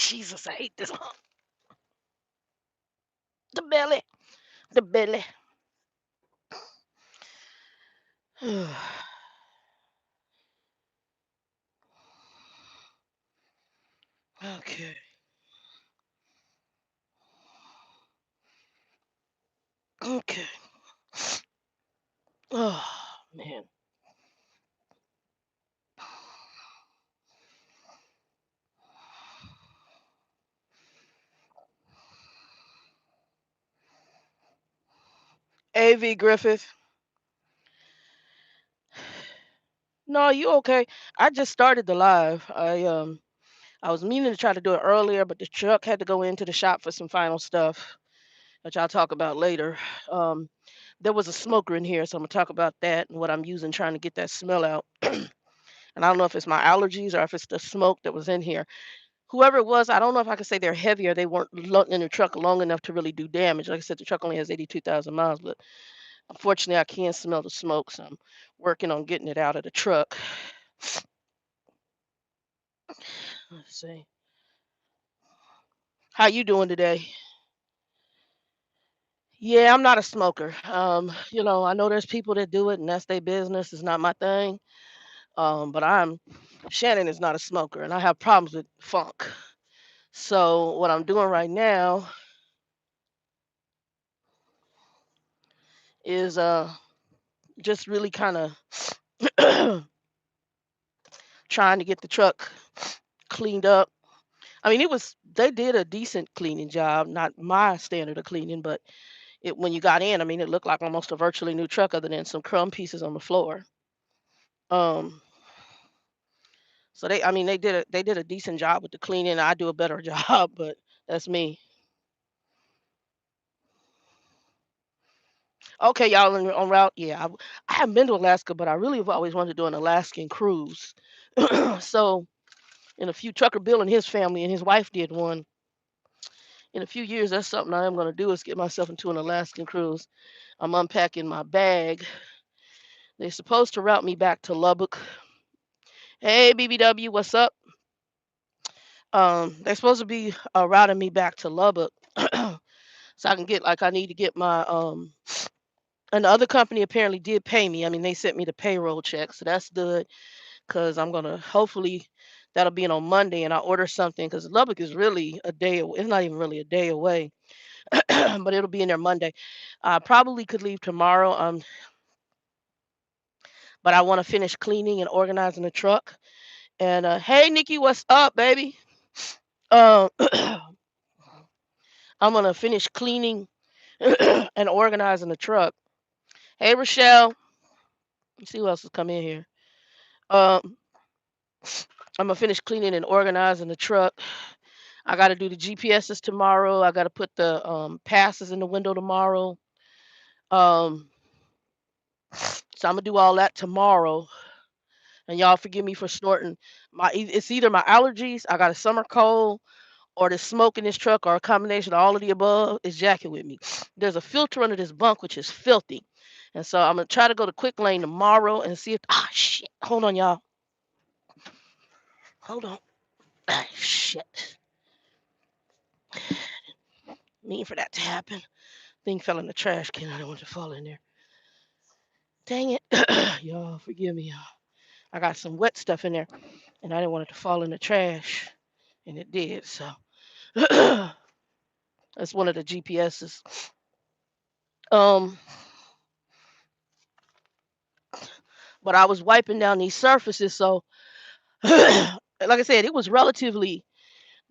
Jesus, I hate this. The belly. The belly. Okay. Okay. Oh, man. AV Griffith. No, you okay? I just started the live. I was meaning to try to do it earlier, but the truck had to go into the shop for some final stuff, which I'll talk about later. Um, there was a smoker in here, so I'm gonna talk about that and what I'm using trying to get that smell out. And I don't know if it's my allergies or if it's the smoke that was in here. Whoever it was, I don't know if I could say they're heavy or they weren't in the truck long enough to really do damage. Like I said, the truck only has 82,000 miles, but unfortunately, I can smell the smoke, so I'm working on getting it out of the truck. Let's see. How you doing today? Yeah, I'm not a smoker. I know there's people that do it and that's their business. It's not my thing. But Shannon is not a smoker and I have problems with funk. So what I'm doing right now is just really kind of trying to get the truck cleaned up. I mean, they did a decent cleaning job, not my standard of cleaning, but it when you got in, I mean, it looked like almost a virtually new truck other than some crumb pieces on the floor. Um, so I mean, they did a decent job with the cleaning. I do a better job, but that's me. Okay, y'all on route. Yeah, I haven't been to Alaska, but I really have always wanted to do an Alaskan cruise. So, in a few Trucker Bill and his family and his wife did one. In a few years, that's something I am going to do is get myself into an Alaskan cruise. I'm unpacking my bag. They're supposed to route me back to Lubbock. Hey, BBW, what's up? They're supposed to be routing me back to Lubbock, so I can get like I need to get my and the other company apparently did pay me. I mean, they sent me the payroll check, so that's good because I'm gonna hopefully that'll be in on Monday, and I order something because Lubbock is really a day. It's not even really a day away, but it'll be in there Monday. I probably could leave tomorrow. But I want to finish cleaning and organizing the truck. And hey, Nikki, what's up, baby? Um, I'm gonna finish cleaning and organizing the truck. Hey, Rochelle. Let's see who else has come in here. Um, I'm gonna finish cleaning and organizing the truck. I got to do the GPSs tomorrow. I got to put the passes in the window tomorrow. Um, so I'm gonna do all that tomorrow. And y'all forgive me for snorting. It's either my allergies, I got a summer cold, or the smoke in this truck, or a combination of all of the above is jacking with me. There's a filter under this bunk which is filthy. And so I'm gonna try to go to Quick Lane tomorrow and see if shit. Hold on, y'all. Hold on. Shit. Mean for that to happen. Thing fell in the trash can. I don't want it to fall in there. Dang it. Y'all forgive me, y'all. I got some wet stuff in there and I didn't want it to fall in the trash. And it did, so that's one of the GPSs. Um, but I was wiping down these surfaces, so like I said, it was relatively.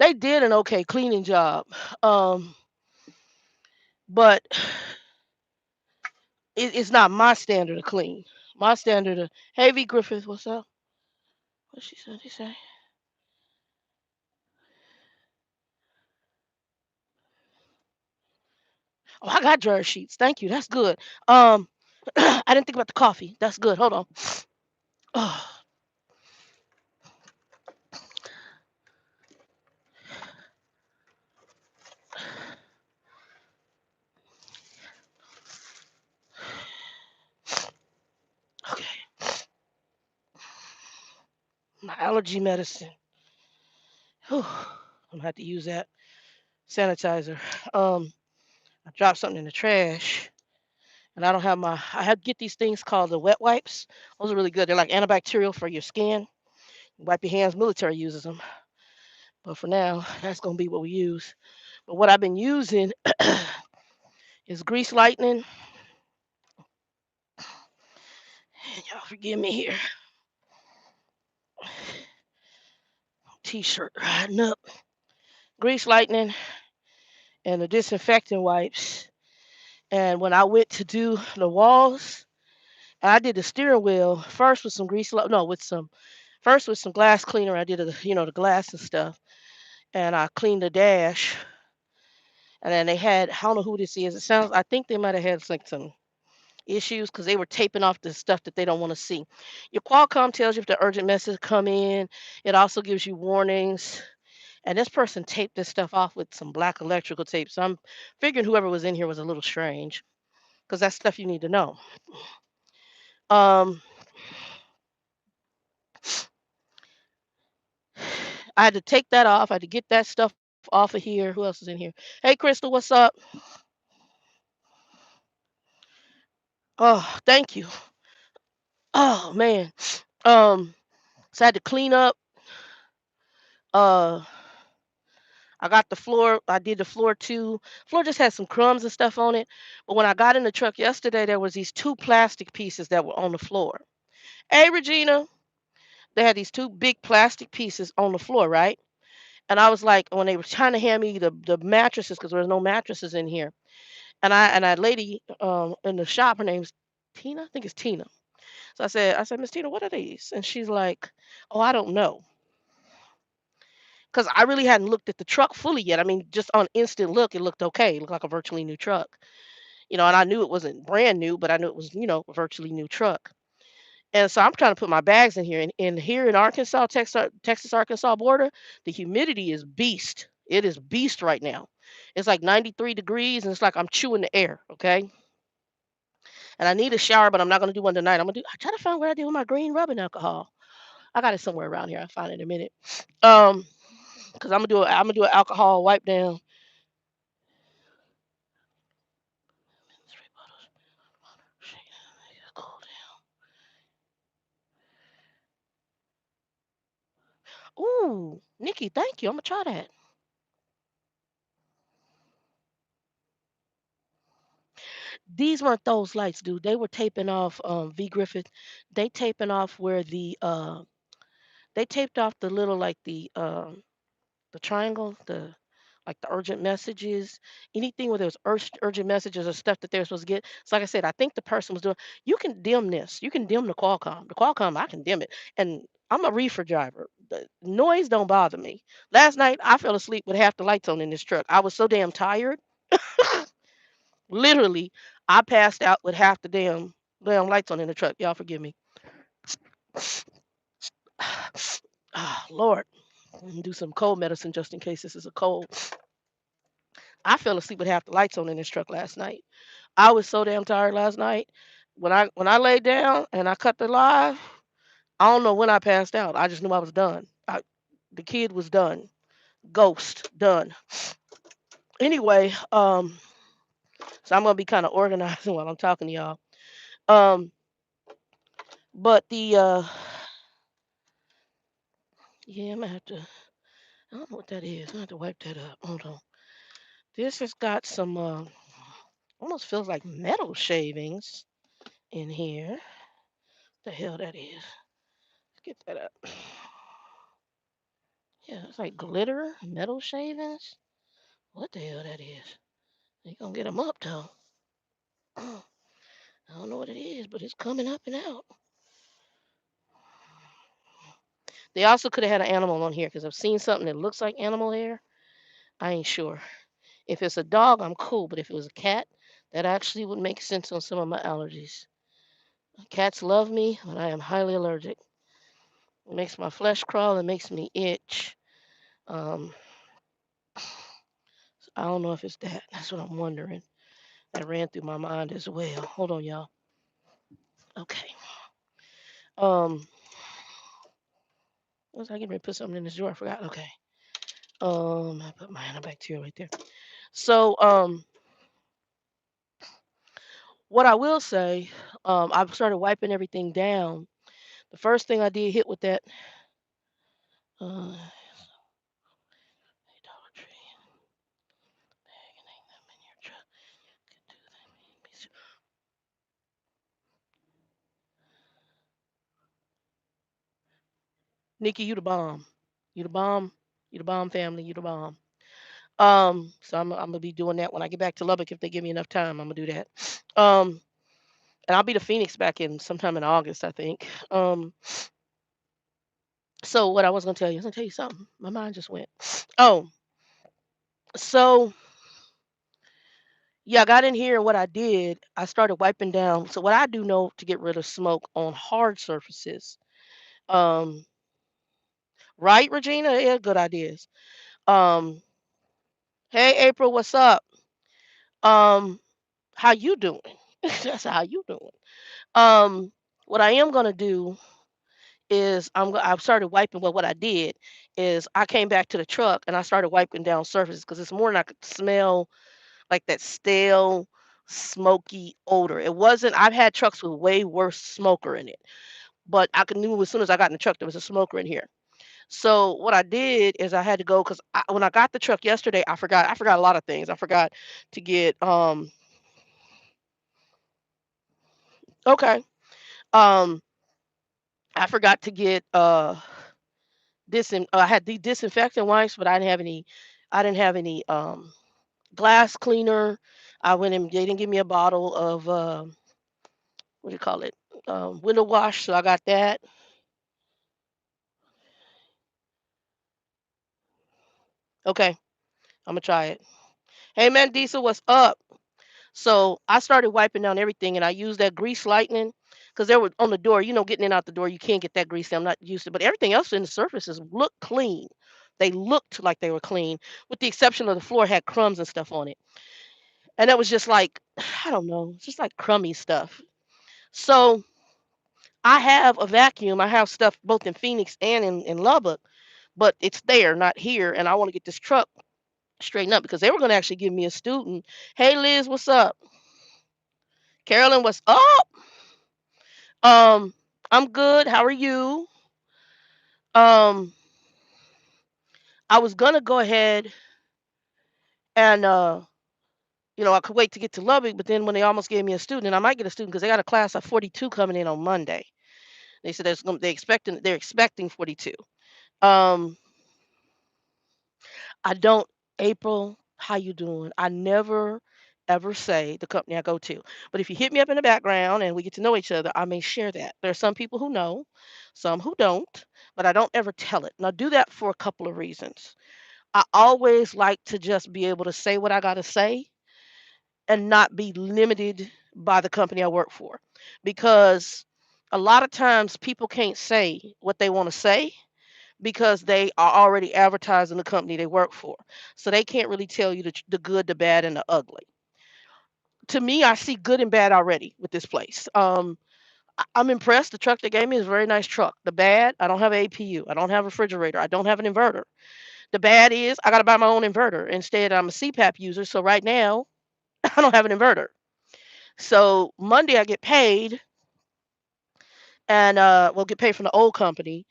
They did an okay cleaning job, um, but it's not my standard of clean. My standard of Hey V Griffith, what's up? What she said? He say? Oh, I got dryer sheets. Thank you. That's good. I didn't think about the coffee. That's good. Hold on. Oh, okay. My allergy medicine. Whew. I'm gonna have to use that sanitizer. Um, I dropped something in the trash, and I don't have my. I had to get these things called the wet wipes. Those are really good. They're like antibacterial for your skin. Wipe your hands. Military uses them, but for now, that's gonna be what we use. But what I've been using is Grease Lightning. And y'all forgive me here. T-shirt riding up. Grease Lightning and the disinfectant wipes. And when I went to do the walls, I did the steering wheel first with some no, with some first with some glass cleaner. I did the glass and stuff, and I cleaned the dash. And then they had, I don't know who this is. I think they might have had like some issues because they were taping off the stuff that they don't want to see. Your Qualcomm tells you if the urgent message come in. It also gives you warnings. And this person taped this stuff off with some black electrical tape. So I'm figuring whoever was in here was a little strange because that's stuff you need to know. Um, I had to take that off. I had to get that stuff off of here. Who else is in here? Hey, Crystal, what's up? Oh, thank you. Oh man. Um, so I had to clean up. Uh, I got the floor. I did the floor too. Floor just had some crumbs and stuff on it. But when I got in the truck yesterday, there was these two plastic pieces that were on the floor. Hey, Regina. They had these two big plastic pieces on the floor, right? And I was like, when they were trying to hand me the mattresses, because there was no mattresses in here. And that lady in the shop, her name's Tina, I think it's Tina. So I said, Miss Tina, what are these? And she's like, oh, I don't know. Because I really hadn't looked at the truck fully yet. I mean, just on instant look, it looked okay. It looked like a virtually new truck. And I knew it wasn't brand new, but I knew it was, a virtually new truck. And so I'm trying to put my bags in here. And here in Arkansas, Texas, Arkansas border, the humidity is beast. It is beast right now. It's like 93 degrees, and it's like I'm chewing the air. Okay. And I need a shower, but I'm not gonna do one tonight. I try to find what I did with my green rubbing alcohol. I got it somewhere around here. I'll find it in a minute. Um, because I'm gonna do an alcohol wipe down. Ooh, Nikki, thank you. I'm gonna try that. These weren't those lights, dude. They were taping off V Griffith. They taping off where they taped off the little like the triangle, the like the urgent messages, anything where there was urgent messages or stuff that they're supposed to get. So like I said, I think the person was doing. You can dim this. You can dim the Qualcomm. The Qualcomm, I can dim it. And I'm a reefer driver. The noise don't bother me. Last night I fell asleep with half the lights on in this truck. I was so damn tired. Literally, I passed out with half the damn lights on in the truck. Y'all forgive me. Ah, Lord, do some cold medicine just in case this is a cold. I fell asleep with half the lights on in this truck last night. I was so damn tired last night. When I laid down and I cut the live, I don't know when I passed out. I just knew I was done. The kid was done. Ghost done. Anyway, so I'm gonna be kind of organizing while I'm talking to y'all. Um, but yeah, I'm gonna have to. I don't know what that is. I have to wipe that up. Hold on. This has got some almost feels like metal shavings in here. The hell that is. Let's get that up. Yeah, it's like glitter, metal shavings. What the hell that is? You gonna get them up though. I don't know what it is, but it's coming up and out. They also could have had an animal on here because I've seen something that looks like animal hair. I ain't sure. If it's a dog, I'm cool, but if it was a cat, that actually would make sense on some of my allergies. Cats love me, but I am highly allergic. It makes my flesh crawl. It makes me itch. Um, I don't know if it's that. That's what I'm wondering. That ran through my mind as well. Hold on, y'all. Okay. Um, was I getting ready to put something in this drawer? I forgot. Okay. I put my antibacterial right there. So, what I will say, I've started wiping everything down. The first thing I did hit with that Dollar Tree bag and hang them in your truck. Nikki, you the bomb. You the bomb. You the bomb family. You the bomb. So I'm gonna be doing that when I get back to Lubbock if they give me enough time. I'm gonna do that. Um, and I'll be to Phoenix back in sometime in August, I think. So what I was gonna tell you, I was gonna tell you something. My mind just went. Oh, so yeah, I got in here and what I did, I started wiping down. So what I do know to get rid of smoke on hard surfaces. Um, right, Regina? Yeah, good ideas. Um, hey April, what's up? Um, how you doing? That's how you doing. Um, what I am gonna do is I've started wiping. Well, what I did is I came back to the truck and I started wiping down surfaces because this morning I could smell like that stale, smoky odor. It wasn't. I've had trucks with way worse smoker in it, but I could knew as soon as I got in the truck there was a smoker in here. So what I did is I had to go because when I got the truck yesterday, I forgot a lot of things. I forgot to get okay. Um I forgot to get I had the disinfectant wipes, but I didn't have any glass cleaner. I went and they didn't give me a bottle of what do you call it? Window wash, so I got that. Okay, I'm gonna try it. Hey man, Diesel, what's up? So I started wiping down everything, and I used that grease lightning because there was on the door. Getting in out the door, you can't get that grease. I'm not used to, but everything else in the surfaces looked clean. They looked like they were clean, with the exception of the floor had crumbs and stuff on it, and that was just like I don't know, just like crummy stuff. So I have a vacuum. I have stuff both in Phoenix and in Lubbock, but it's there, not here. And I want to get this truck straightened up because they were going to actually give me a student. Hey Liz, what's up? Carolyn, what's up? Um, I'm good. How are you? Um, I was gonna go ahead and I could wait to get to Lubbock, but then when they almost gave me a student, and I might get a student because they got a class of 42 coming in on Monday. They said they're expecting 42. Um, I don't April, how you doing? I never ever say the company I go to. But if you hit me up in the background and we get to know each other, I may share that. There are some people who know, some who don't, but I don't ever tell it. And I do that for a couple of reasons. I always like to just be able to say what I got to say and not be limited by the company I work for. Because a lot of times people can't say what they want to say because they are already advertising the company they work for. So they can't really tell you the good, the bad, and the ugly. To me, I see good and bad already with this place. I'm impressed. The truck they gave me is a very nice truck. The bad, I don't have an APU. I don't have a refrigerator. I don't have an inverter. The bad is I got to buy my own inverter. Instead, I'm a CPAP user. So right now, I don't have an inverter. So Monday, I get paid and we'll get paid from the old company.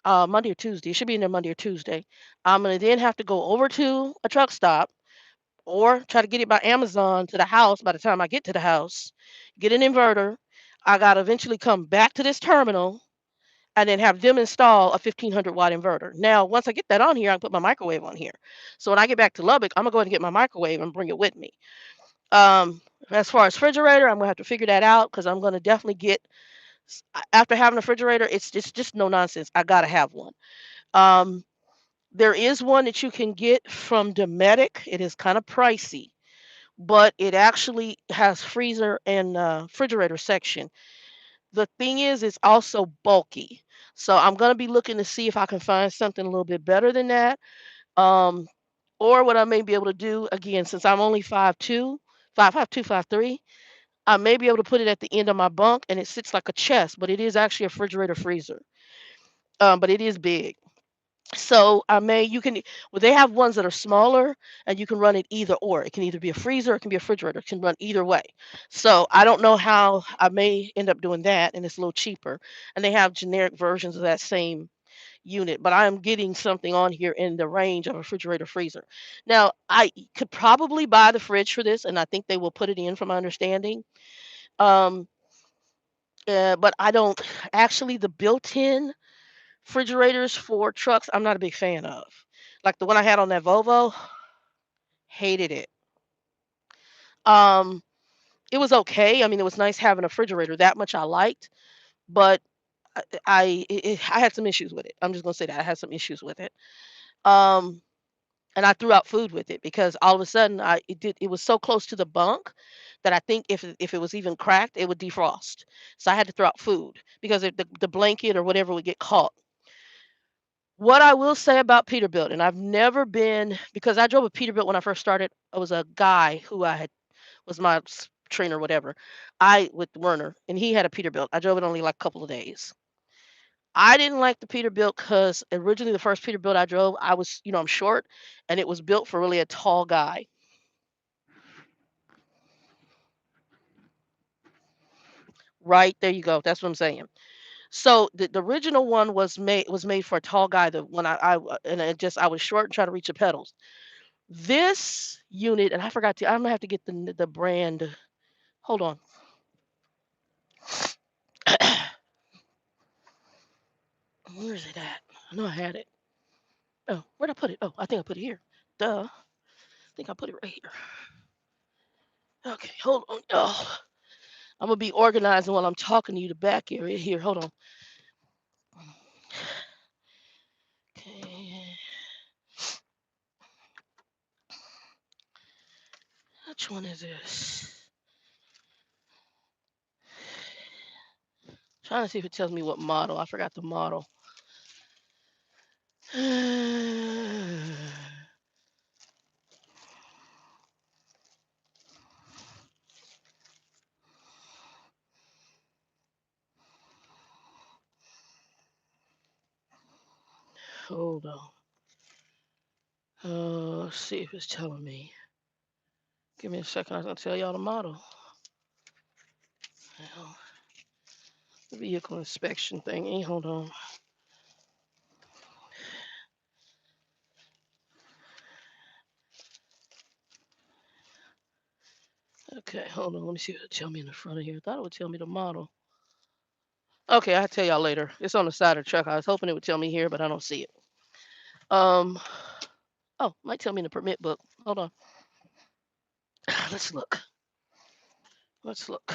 Monday or Tuesday. It should be in there Monday or Tuesday. I'm gonna then have to go over to a truck stop or try to get it by Amazon to the house by the time I get to the house, get an inverter. I got to eventually come back to this terminal and then have them install a 1500-watt inverter. Now, once I get that on here, I can put my microwave on here. So when I get back to Lubbock, I'm going to go ahead and get my microwave and bring it with me. As far as refrigerator, I'm going to have to figure that out because I'm going to definitely after having a refrigerator, it's just no nonsense. I got to have one. Um, there is one that you can get from Dometic. It is kind of pricey, but it actually has freezer and refrigerator section. The thing is, it's also bulky. So I'm gonna be looking to see if I can find something a little bit better than that. Um, or what I may be able to do again, since I'm only 5'2", 5'2", 5'3", I may be able to put it at the end of my bunk, and it sits like a chest, but it is actually a refrigerator freezer. But it is big. So I may you can well they have ones that are smaller and you can run it either or. It can either be a freezer or it can be a refrigerator. It can run either way. So I don't know how I may end up doing that and it's a little cheaper. And they have generic versions of that same unit, but I am getting something on here in the range of a refrigerator freezer. Now, I could probably buy the fridge for this and I think they will put it in from my understanding. Um but I don't actually the built-in refrigerators for trucks, I'm not a big fan of. Like the one I had on that Volvo, hated it. Um, it was okay. I mean, it was nice having a refrigerator. That much I liked, but I had some issues with it. I'm just gonna say that I had some issues with it. Um, and I threw out food with it because all of a sudden it was so close to the bunk that I think if it was even cracked, it would defrost. So I had to throw out food because if the blanket or whatever would get caught. What I will say about Peterbilt, and I've never been because I drove a Peterbilt when I first started. I was a guy who I had was my trainer, whatever. I with Werner, and he had a Peterbilt. I drove it only like a couple of days. I didn't like the Peterbilt because originally the first Peterbilt I drove, I was, I'm short, and it was built for really a tall guy. Right there, you go. That's what I'm saying. So the original one was made for a tall guy. The when and it just I was short and trying to reach the pedals. This unit, and I forgot to. I'm gonna have to get the brand. Hold on. Where is it at? I know I had it. Oh, where'd I put it? Oh, I think I put it here. Duh. I think I put it right here. Okay, hold on. Oh, I'm gonna be organizing while I'm talking to you. The back area here. Hold on. Okay, which one is this? Trying to see if it tells me what model. I forgot the model. Hold on. Let's see if it's telling me. Give me a second. I was gonna tell y'all the model. Well, the vehicle inspection thingy. Hold on. Okay, hold on. Let me see what it tell me in the front of here. I thought it would tell me the model. Okay, I'll tell y'all later. It's on the side of the truck. I was hoping it would tell me here, but I don't see it. Um. Oh, might tell me in the permit book. Hold on. Let's look. Let's look.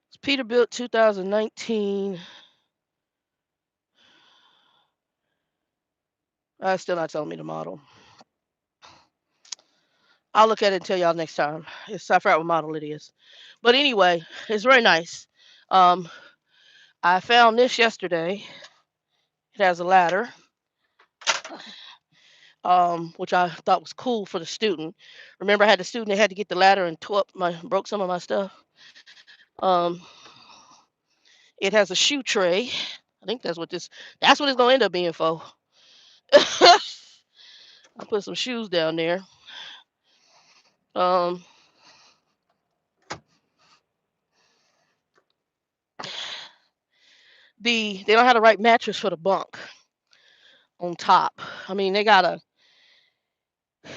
It's Peterbilt 2019. Still not telling me the model. I'll look at it and tell y'all next time. I forgot what model it is. But anyway, it's very nice. Um, I found this yesterday. It has a ladder, which I thought was cool for the student. Remember, I had the student that had to get the ladder and broke some of my stuff. Um, it has a shoe tray. I think that's what it's gonna end up being for. I put some shoes down there. Um, they don't have the right mattress for the bunk on top. I mean,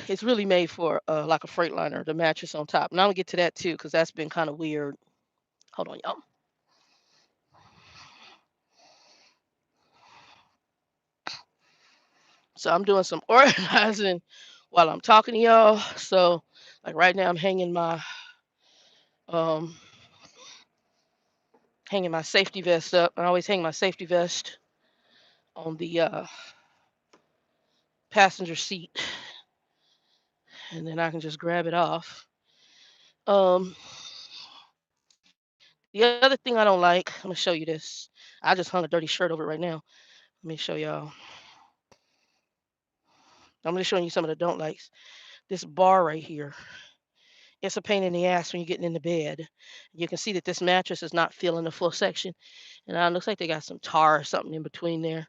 it's really made for like a Freightliner, the mattress on top. And I'm gonna get to that too, because that's been kind of weird. Hold on, y'all. So I'm doing some organizing while I'm talking to y'all. So like right now I'm um hanging my safety vest up. I always hang my safety vest on the passenger seat, and then I can just grab it off. Um, the other thing I don't like, I'm gonna show you this. I just hung a dirty shirt over it right now. Let me show y'all. I'm gonna show you some of the don't likes. This bar right here. It's a pain in the ass when you're getting into bed. You can see that this mattress is not filling the full section, and it looks like they got some tar or something in between there,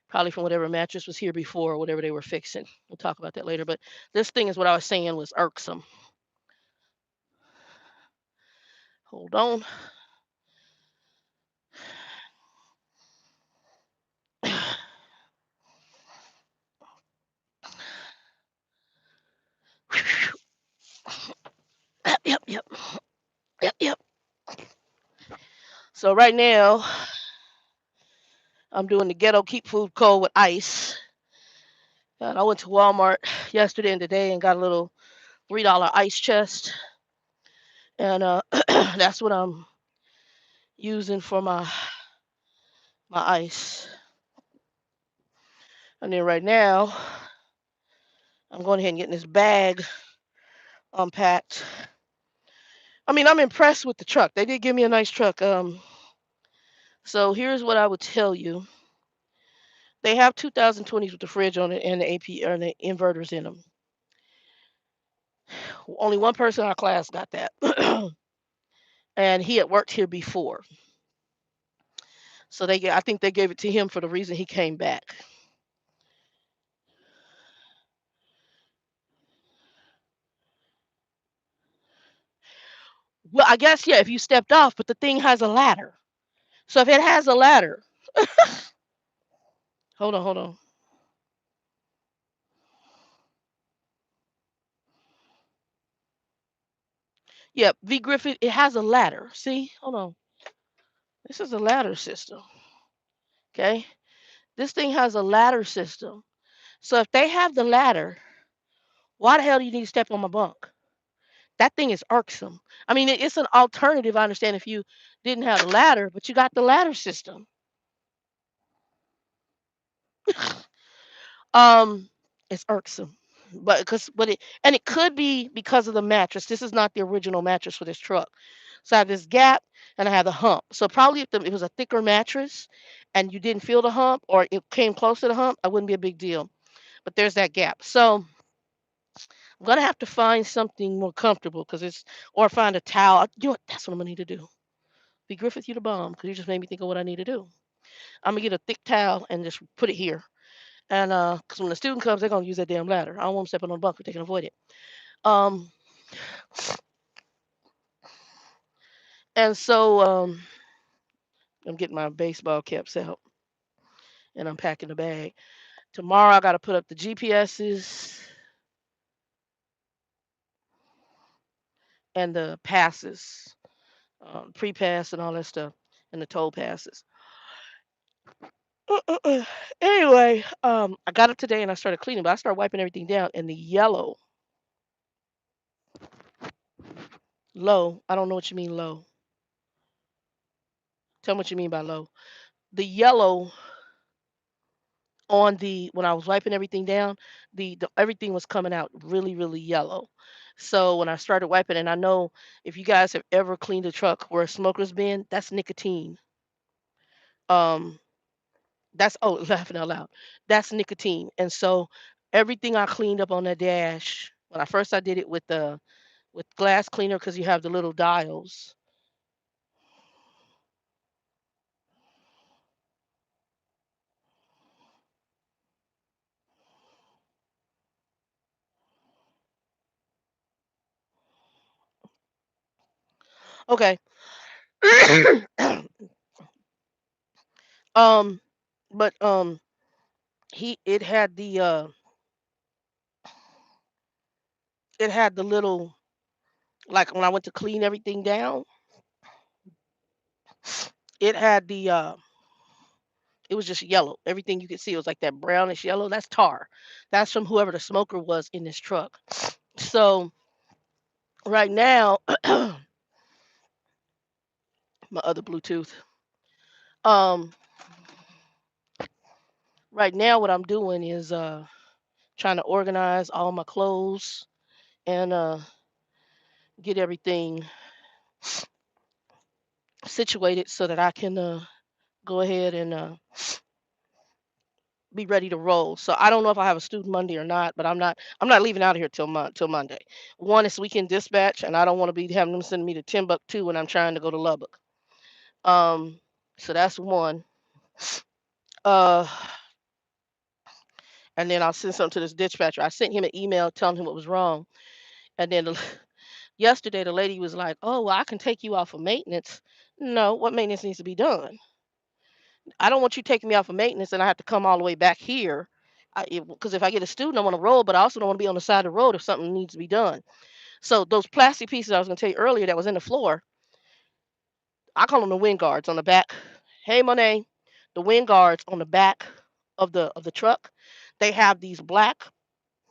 probably from whatever mattress was here before or whatever they were fixing. We'll talk about that later. But this thing is what I was saying was irksome. Hold on. Yep, yep, yep, yep. So right now, I'm doing the ghetto keep food cold with ice. And I went to Walmart yesterday and today and got a little $3 ice chest, and that's what I'm using for my ice. And then right now, I'm going ahead and getting this bag unpacked. I mean, I'm impressed with the truck. They did give me a nice truck. So here's what I would tell you. They have 2020s with the fridge on it and the AP or the inverters in them. Only one person in our class got that, and he had worked here before. So I think they gave it to him for the reason he came back. Well, I guess yeah, if you stepped off, but the thing has a ladder. So if it has a ladder, hold on. Yeah, V Griffith, it has a ladder. See, hold on. This is a ladder system. Okay, this thing has a ladder system. So if they have the ladder, why the hell do you need to step on my bunk? That thing is irksome. I mean, it's an alternative. I understand if you didn't have a ladder, but you got the ladder system. Um, it's irksome, but it could be because of the mattress. This is not the original mattress for this truck. So I have this gap and I have the hump. So probably if it was a thicker mattress and you didn't feel the hump or it came close to the hump, it wouldn't be a big deal. But there's that gap. So I'm gonna have to find something more comfortable because it's or find a towel. You know what? That's what I'm gonna need to do. Be Griffith, you the bomb because you just made me think of what I need to do. I'm gonna get a thick towel and just put it here. And because when the student comes, they're gonna use that damn ladder. I don't want them stepping on the bunk if they can avoid it. Um, and so I'm getting my baseball caps out and I'm packing the bag. Tomorrow I got to put up the GPSs and the passes, pre-pass and all that stuff, and the toll passes. Anyway, I got up today and I started cleaning, but I started wiping everything down, and the yellow, low. I don't know what you mean low. Tell me what you mean by low. The yellow on the when I was wiping everything down, the everything was coming out really, really yellow. So when I started wiping, and I know if you guys have ever cleaned a truck where a smoker's been, that's nicotine. Um, that's oh, laughing out loud. That's nicotine. And so everything I cleaned up on the dash when I did it with glass cleaner because you have the little dials. Okay. um, but he it had the little like when I went to clean everything down, it had it was just yellow. Everything you could see was like that brownish yellow. That's tar. That's from whoever the smoker was in this truck. So right now, my other Bluetooth. Um, right now, what I'm doing is trying to organize all my clothes and get everything situated so that I can go ahead and be ready to roll. So I don't know if I have a student Monday or not, but I'm not leaving out of here till Monday. One is weekend dispatch, and I don't want to be having them send me to Timbuktu when I'm trying to go to Lubbock. Um, so that's one. Uh, and then I'll send something to this dispatcher. I sent him an email telling him what was wrong, and then yesterday the lady was like, "Oh, well, I can take you off of maintenance." No, what maintenance needs to be done? I don't want you taking me off of maintenance and I have to come all the way back here. Because if I get a student, I want to roll, but I also don't want to be on the side of the road if something needs to be done. So those plastic pieces I was going to tell you earlier that was in the floor, I call them the wind guards on the back. Hey, Monet, the wind guards on the back of the truck, they have these black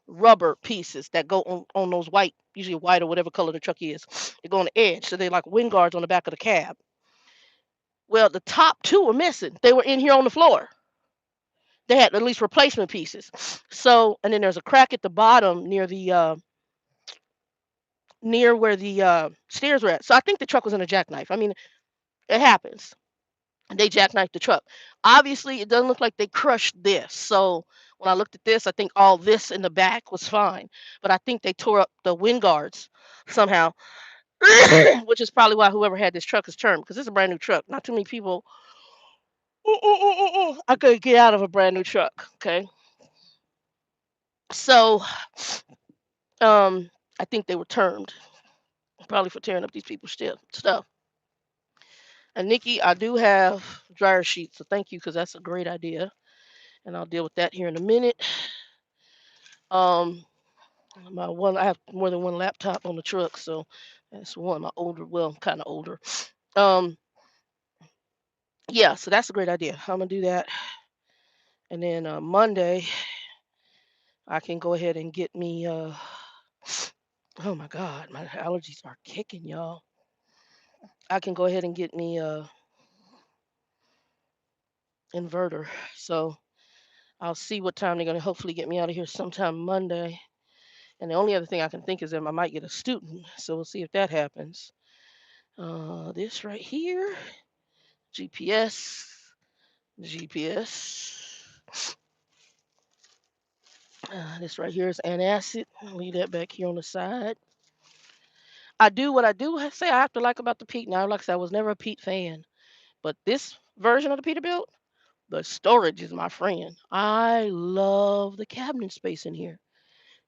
rubber pieces that go on those white, usually white or whatever color the truck is. They go on the edge, so they're like wind guards on the back of the cab. Well, the top two were missing. They were in here on the floor. They had at least replacement pieces. So, and then there's a crack at the bottom near where the stairs were at. So I think the truck was in a jackknife. I mean, it happens. They jackknifed the truck. Obviously, it doesn't look like they crushed this. So when I looked at this, I think all this in the back was fine. But I think they tore up the wind guards somehow, which is probably why whoever had this truck is termed because it's a brand new truck. Not too many people. I could get out of a brand new truck. Okay, so I think they were termed probably for tearing up these people's stuff. And Nikki, I do have dryer sheets, so thank you because that's a great idea, and I'll deal with that here in a minute. Um, I have more than one laptop on the truck, so that's one. My older, well, kind of older. Um, yeah, so that's a great idea. I'm gonna do that, and then Monday I can go ahead and get me. Oh my God, my allergies are kicking, y'all. I can go ahead and get me a inverter. So I'll see what time they're gonna hopefully get me out of here sometime Monday. And the only other thing I can think is that I might get a student. So we'll see if that happens. This right here, GPS, GPS. This right here is antacid. I'll leave that back here on the side. I do what I do say I have to like about the Pete. Now, like I said, I was never a Pete fan, but this version of the Peterbilt, the storage is my friend. I love the cabinet space in here.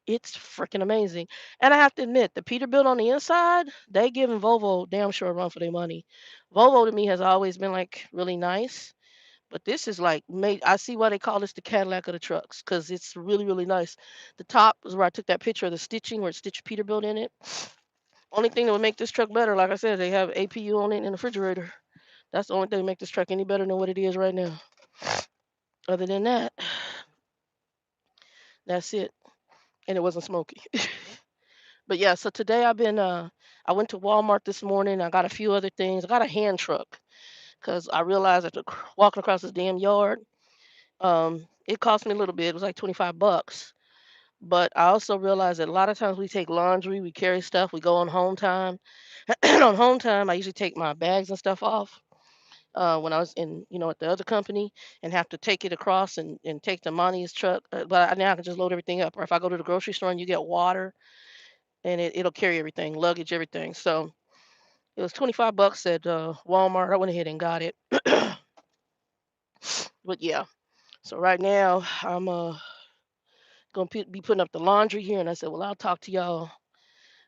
It's freaking amazing. And I have to admit, the Peterbilt on the inside, they giving Volvo damn sure a run for their money. Volvo to me has always been like really nice, but this is like made. I see why they call this the Cadillac of the trucks because it's really really nice. The top is where I took that picture of the stitching where it stitched Peterbilt in it. Only thing that would make this truck better, like I said, they have APU on it in the refrigerator. That's the only thing that make this truck any better than what it is right now. Other than that, that's it. And it wasn't smoky. But yeah, so today I went to Walmart this morning. I got a few other things. I got a hand truck because I realized after walking across this damn yard, it cost me a little bit. It was like $25. But I also realized that a lot of times we take laundry, we carry stuff, we go on home time. On home time, I usually take my bags and stuff off. When I was at the other company and have to take it across and take the Monty's truck. Now I can just load everything up. Or if I go to the grocery store and you get water and it'll carry everything, luggage, everything. So it was $25 at Walmart. I went ahead and got it. But yeah, so right now I'm gonna be putting up the laundry here, and I said, well, I'll talk to y'all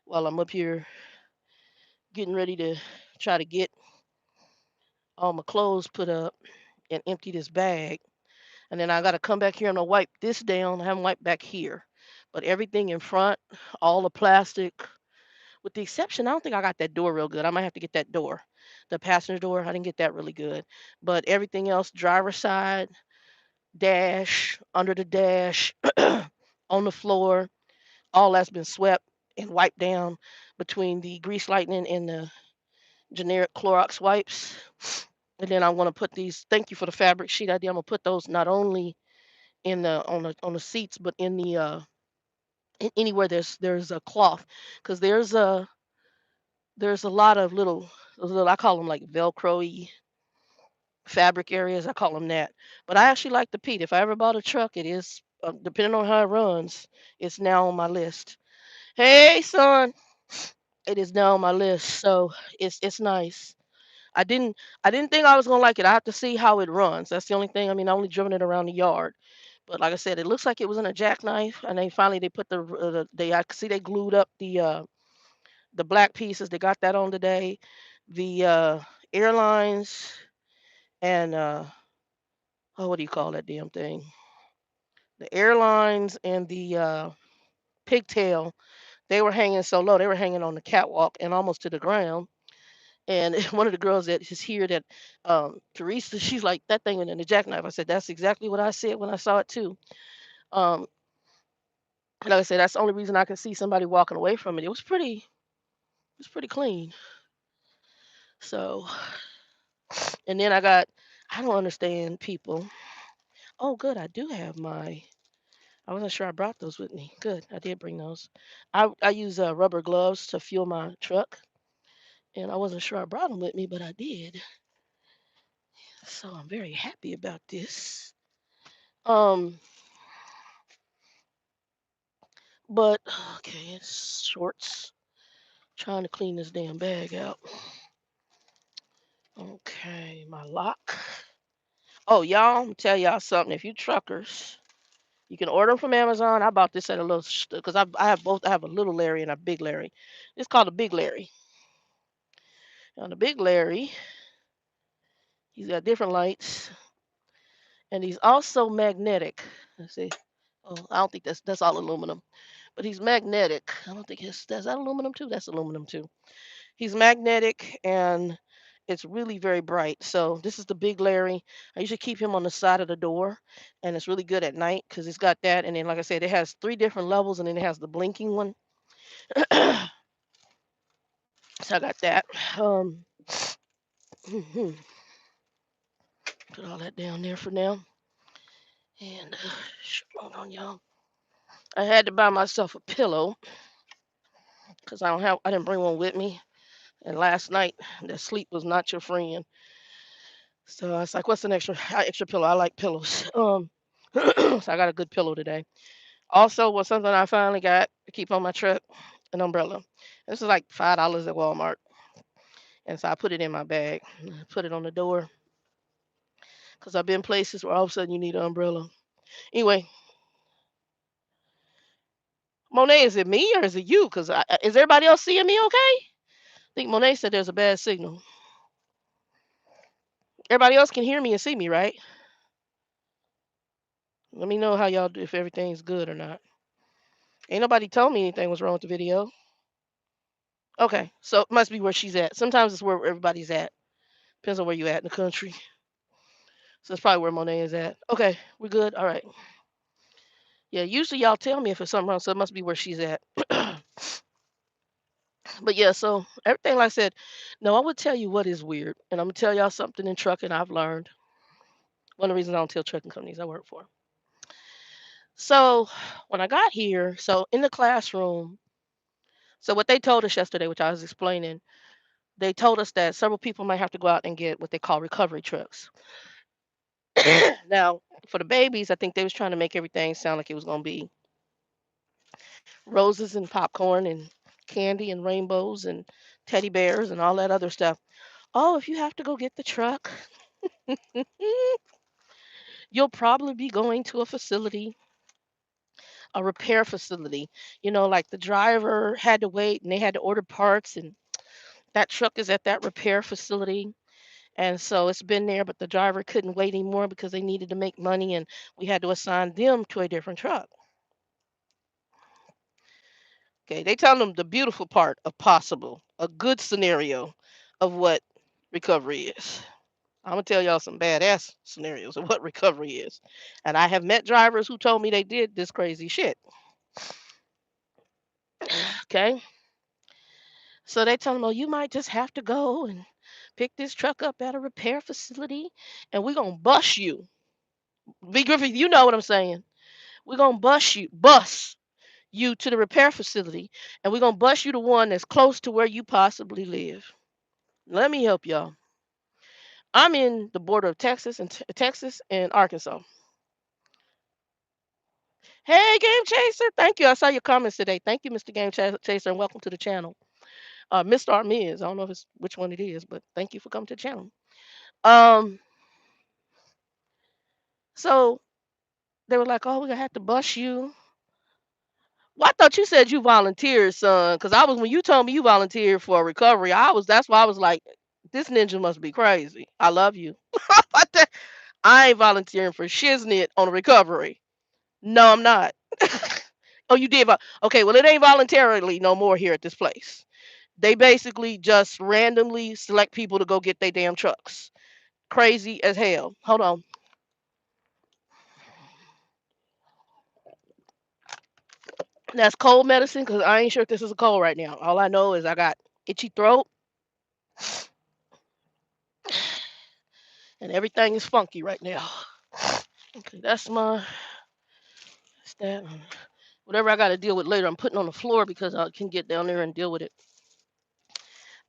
while I'm up here getting ready to try to get all my clothes put up and empty this bag. And then I got to come back here and I'll wipe this down. I haven't wiped back here, but everything in front, all the plastic, with the exception, I don't think I got that door real good. I might have to get that door, the passenger door. I didn't get that really good, but everything else, driver side, dash, under the dash, on the floor, all that's been swept and wiped down between the grease lightning and the generic Clorox wipes. And then I want to put these. Thank you for the fabric sheet idea. I'm gonna put those not only in the seats, but in the anywhere there's a cloth, because there's a lot of little I call them like Velcro-y fabric areas. I call them that. But I actually like the Pete. If I ever bought a truck, it is depending on how it runs, it's now on my list. Hey, son, it is now on my list, so it's nice. I didn't I didn't think I was gonna like it. I have to see how it runs. That's the only thing. I mean, I only driven it around the yard, but like I said, it looks like it was in a jackknife, and they finally they put they I could see they glued up the black pieces. They got that on today. The airlines and oh, what do you call that damn thing? The airlines and the pigtail. They were hanging so low. They were hanging on the catwalk and almost to the ground. And one of the girls that is here that Teresa, she's like that thing in the jackknife. I said that's exactly what I said when I saw it too. Um, like I said, that's the only reason I could see somebody walking away from it. It was pretty clean. So, and then I don't understand people. Oh, good, I do have my. I wasn't sure I brought those with me. Good, I did bring those. I use rubber gloves to fuel my truck, and I wasn't sure I brought them with me, but I did. So I'm very happy about this. Um, but okay, it's shorts. Trying to clean this damn bag out. Okay, my lock. Oh, y'all, I'm tell y'all something. If you truckers, you can order them from Amazon. I bought this at a little because I have both. I have a little Larry and a big Larry. It's called a big Larry. On the big Larry, he's got different lights, and he's also magnetic. Let's see. Oh, I don't think that's all aluminum, but he's magnetic. I don't think it's that's that aluminum too. That's aluminum too. He's magnetic and it's really very bright. So this is the big Larry. I usually keep him on the side of the door, and it's really good at night because it's got that. And then, like I said, it has three different levels, and then it has the blinking one. So I got that. Um, put all that down there for now. And hold on, y'all. I had to buy myself a pillow because I didn't bring one with me. And last night, the sleep was not your friend. So I was like, "What's an extra pillow?" I like pillows. So I got a good pillow today. Also, was something I finally got to keep on my truck, an umbrella. This is like $5 at Walmart, and so I put it in my bag, put it on the door, because I've been places where all of a sudden you need an umbrella. Anyway, Monet, is it me or is it you? Because is everybody else seeing me okay? I think Monet said there's a bad signal. Everybody else can hear me and see me, right? Let me know how y'all do if everything's good or not. Ain't nobody told me anything was wrong with the video. Okay, so it must be where she's at. Sometimes it's where everybody's at. Depends on where you at in the country. So that's probably where Monet is at. Okay, we're good. All right. Yeah, usually y'all tell me if it's something wrong, so it must be where she's at. But yeah, so everything like I said, no, I would tell you what is weird, and I'm gonna tell y'all something in trucking I've learned. One of the reasons I don't tell trucking companies I work for. So when I got here, so in the classroom, so what they told us yesterday, which I was explaining, they told us that several people might have to go out and get what they call recovery trucks. Now, for the babies, I think they was trying to make everything sound like it was gonna be roses and popcorn and candy and rainbows and teddy bears and all that other stuff. Oh, if you have to go get the truck, you'll probably be going to a facility, a repair facility. You know, like the driver had to wait and they had to order parts, and that truck is at that repair facility. And so it's been there, but the driver couldn't wait anymore because they needed to make money, and we had to assign them to a different truck. Okay, they tell them the beautiful part of possible, a good scenario of what recovery is. I'm gonna tell y'all some badass scenarios of what recovery is. And I have met drivers who told me they did this crazy shit. Okay. So they tell them, oh, you might just have to go and pick this truck up at a repair facility and we're gonna bus you. B Griffith, you know what I'm saying. We're gonna bus you to the repair facility, and we're gonna bus you to one that's close to where you possibly live. Let me help y'all. I'm in the border of Texas and Arkansas. Hey, Game Chaser. Thank you. I saw your comments today. Thank you, Mr. Chaser, and welcome to the channel. Mr. Armiz. I don't know if it's which one it is, but thank you for coming to the channel. Um, so they were like, "Oh, we're gonna have to bust you." Well, I thought you said you volunteered, son, because I was when you told me you volunteered for recovery. That's why I was like, this ninja must be crazy. I love you. But I ain't volunteering for shiznit on recovery. No, I'm not. Oh, you did. Okay, well, it ain't voluntarily no more here at this place. They basically just randomly select people to go get their damn trucks. Crazy as hell. Hold on. That's cold medicine because I ain't sure if this is a cold right now. All I know is I got itchy throat and everything is funky right now. Okay, that's that. Whatever I got to deal with later, I'm putting on the floor because I can get down there and deal with it.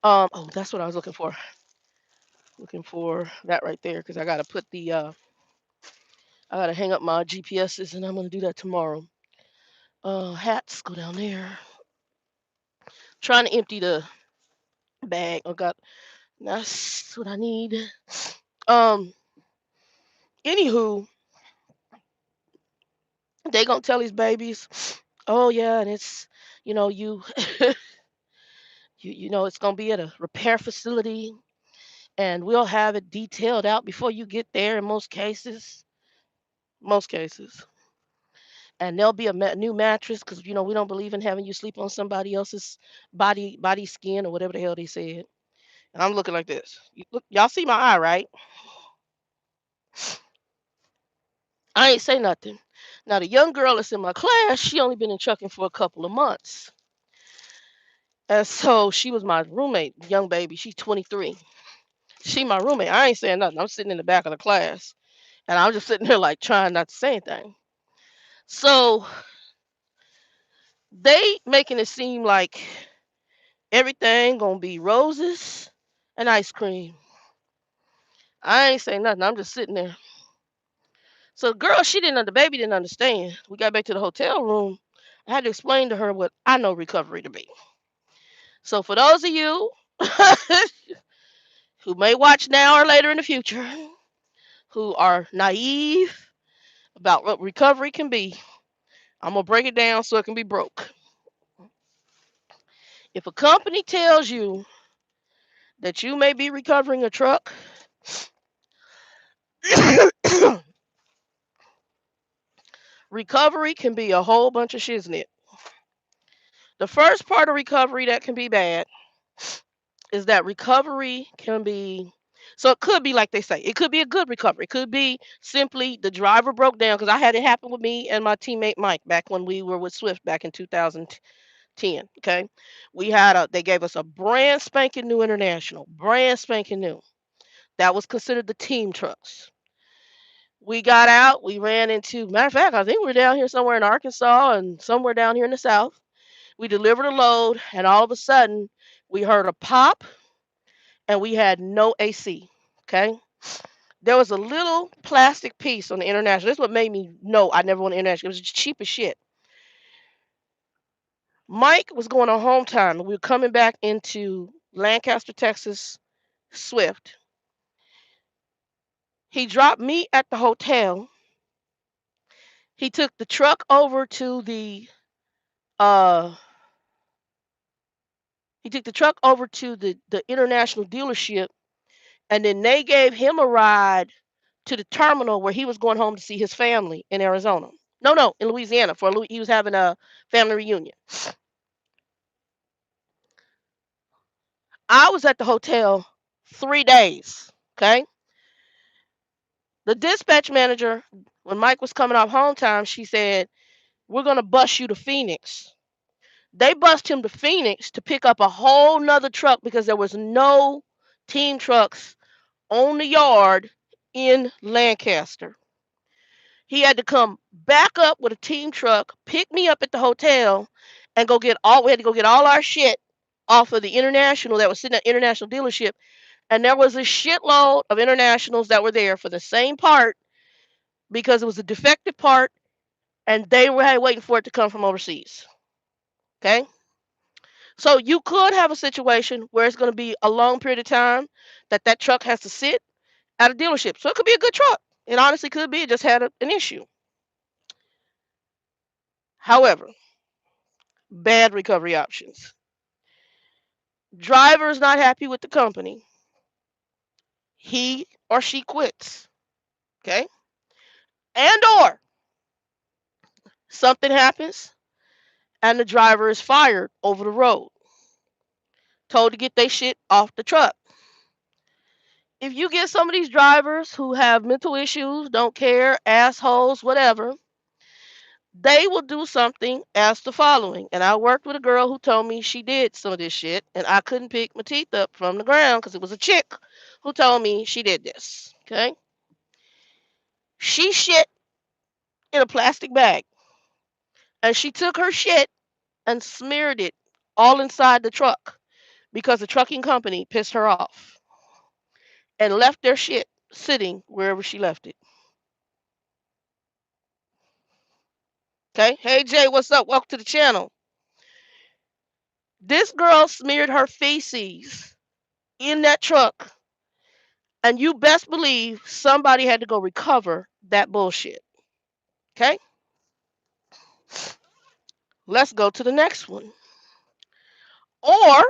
Oh, that's what I was looking for. Looking for that right there because I got to put I got to hang up my GPSs and I'm gonna do that tomorrow. Hats go down there. Trying to empty the bag. I got that's what I need. Um, Anywho, they gonna tell these babies, oh yeah, and it's you you know it's gonna be at a repair facility, and we'll have it detailed out before you get there in most cases, and there'll be a new mattress because we don't believe in having you sleep on somebody else's body skin or whatever the hell they said. And I'm looking like this. Look, y'all see my eye, right? I ain't say nothing. Now the young girl that's in my class, she only been in trucking for a couple of months. And so she was my roommate, young baby. She's 23. She my roommate. I ain't saying nothing. I'm sitting in the back of the class. And I'm just sitting there like trying not to say anything. So they making it seem like everything gonna be roses and ice cream. I ain't saying nothing. I'm just sitting there. So the girl, the baby didn't understand. We got back to the hotel room. I had to explain to her what I know recovery to be. So for those of you who may watch now or later in the future, who are naive about what recovery can be, I'm gonna break it down so it can be broke. If a company tells you that you may be recovering a truck, recovery can be a whole bunch of shiznit. The first part of recovery that can be bad is that recovery can be so it could be like they say, it could be a good recovery. It could be simply the driver broke down because I had it happen with me and my teammate Mike back when we were with Swift back in 2010. Okay. They gave us a brand spanking new international, brand spanking new. That was considered the team trucks. We got out, we ran into, matter of fact, I think we were down here somewhere in Arkansas and somewhere down here in the South. We delivered a load, and all of a sudden, we heard a pop, and we had no AC. Okay. There was a little plastic piece on the international. This is what made me know I never went to international. It was cheap as shit. Mike was going on home time, and we were coming back into Lancaster, Texas, Swift. He dropped me at the hotel. He took the truck over to uh the international dealership, and then they gave him a ride to the terminal where he was going home to see his family in Arizona. No, in Louisiana he was having a family reunion. I was at the hotel 3 days. Okay. The dispatch manager, when Mike was coming off home time, she said, we're going to bus you to Phoenix. They bust him to Phoenix to pick up a whole nother truck because there was no team trucks on the yard in Lancaster. He had to come back up with a team truck, pick me up at the hotel, and we had to go get all our shit off of the international that was sitting at international dealership And there was a shitload of internationals that were there for the same part because it was a defective part and they were waiting for it to come from overseas. Okay? So you could have a situation where it's going to be a long period of time that that truck has to sit at a dealership. So it could be a good truck. It honestly could be. It just had an issue. However, bad recovery options. Driver is not happy with the company. He or she quits. Okay? And or something happens and the driver is fired over the road, told to get their shit off the truck. If you get some of these drivers who have mental issues, don't care, assholes, whatever, they will do something as the following. And I worked with a girl who told me she did some of this shit, and I couldn't pick my teeth up from the ground because it was a chick who told me she did this. Okay? She shit in a plastic bag, and she took her shit and smeared it all inside the truck because the trucking company pissed her off and left their shit sitting wherever she left it. Okay? Hey Jay, what's up? Welcome to the channel. This girl smeared her feces in that truck, and you best believe somebody had to go recover that bullshit. Okay? Let's go to the next one. Or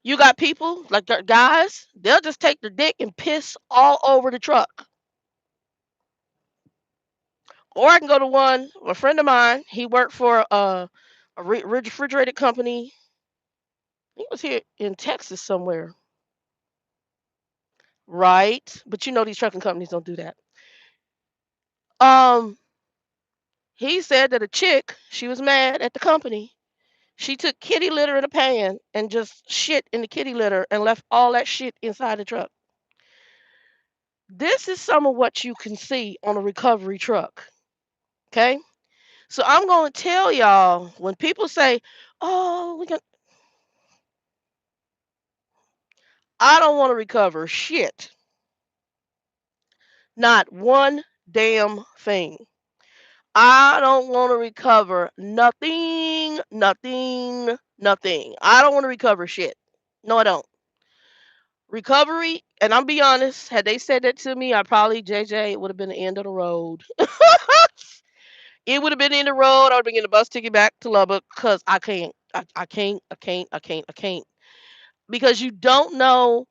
you got people like the guys, they'll just take the dick and piss all over the truck. Or I can go to one, a friend of mine, he worked for a refrigerated company. He was here in Texas somewhere. Right? But you know these trucking companies don't do that. Um, he said that a chick, she was mad at the company. She took kitty litter in a pan and just shit in the kitty litter and left all that shit inside the truck. This is some of what you can see on a recovery truck. Okay? So I'm going to tell y'all when people say, "Oh, we can," I don't want to recover shit. Not one damn thing. I don't want to recover nothing, nothing, nothing. I don't want to recover shit. No, I don't. Recovery, and I'm be honest, had they said that to me, I probably JJ, it would have been the end of the road. It would have been in the road. I would have been getting a bus ticket back to Lubbock because I can't. I can't. I can't. I can't. I can't. Because you don't know.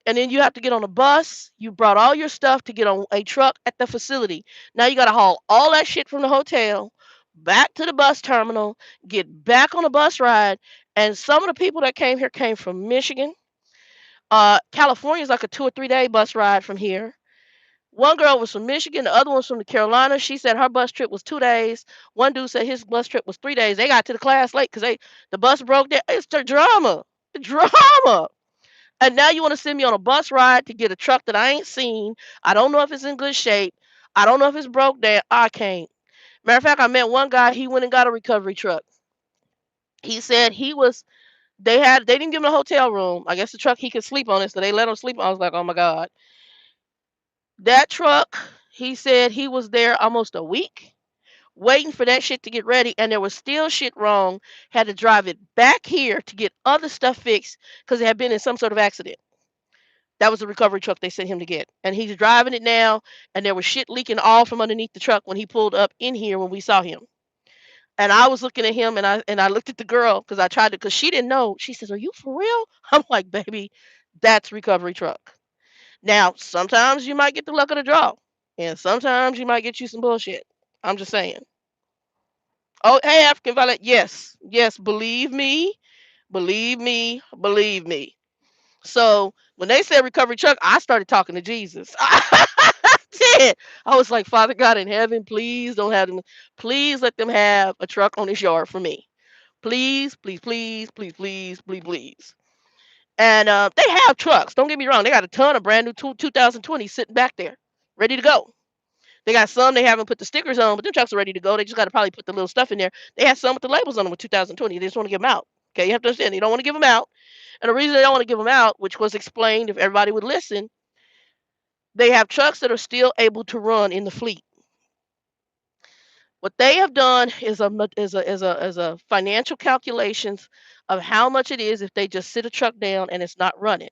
And then you have to get on a bus. You brought all your stuff to get on a truck at the facility. Now you got to haul all that shit from the hotel back to the bus terminal, get back on a bus ride. And some of the people that came here came from Michigan. California is like a 2 or 3 day bus ride from here. One girl was from Michigan, the other one was from the Carolinas. She said her bus trip was 2 days. One dude said his bus trip was 3 days. They got to the class late because the bus broke down. It's the drama. Drama. And now you want to send me on a bus ride to get a truck that I ain't seen. I don't know if it's in good shape. I don't know if it's broke down. I can't. Matter of fact, I met one guy, he went and got a recovery truck. He said they didn't give him a hotel room. I guess the truck he could sleep on it, so they let him sleep. I was like, oh my God. That truck, he said he was there almost a week waiting for that shit to get ready, and there was still shit wrong. Had to drive it back here to get other stuff fixed because it had been in some sort of accident. That was the recovery truck they sent him to get. And he's driving it now, and there was shit leaking all from underneath the truck when he pulled up in here when we saw him. And I was looking at him, and I looked at the girl because I tried to, because she didn't know. She says, "Are you for real?" I'm like, "Baby, that's recovery truck." Now, sometimes you might get the luck of the draw, and sometimes you might get you some bullshit. I'm just saying. Oh, hey, African Violet. Yes, yes, believe me, believe me, believe me. So when they said recovery truck, I started talking to Jesus. I did. I was like, Father God in heaven, please don't have them. Please let them have a truck on this yard for me. Please, please, please, please, please, please, please. And they have trucks. Don't get me wrong. They got a ton of brand new 2020 sitting back there, ready to go. They got some they haven't put the stickers on, but them trucks are ready to go. They just got to probably put the little stuff in there. They have some with the labels on them with 2020. They just want to give them out. Okay, you have to understand. You don't want to give them out. And the reason they don't want to give them out, which was explained if everybody would listen, they have trucks that are still able to run in the fleet. What they have done is a financial calculations of how much it is if they just sit a truck down and it's not running.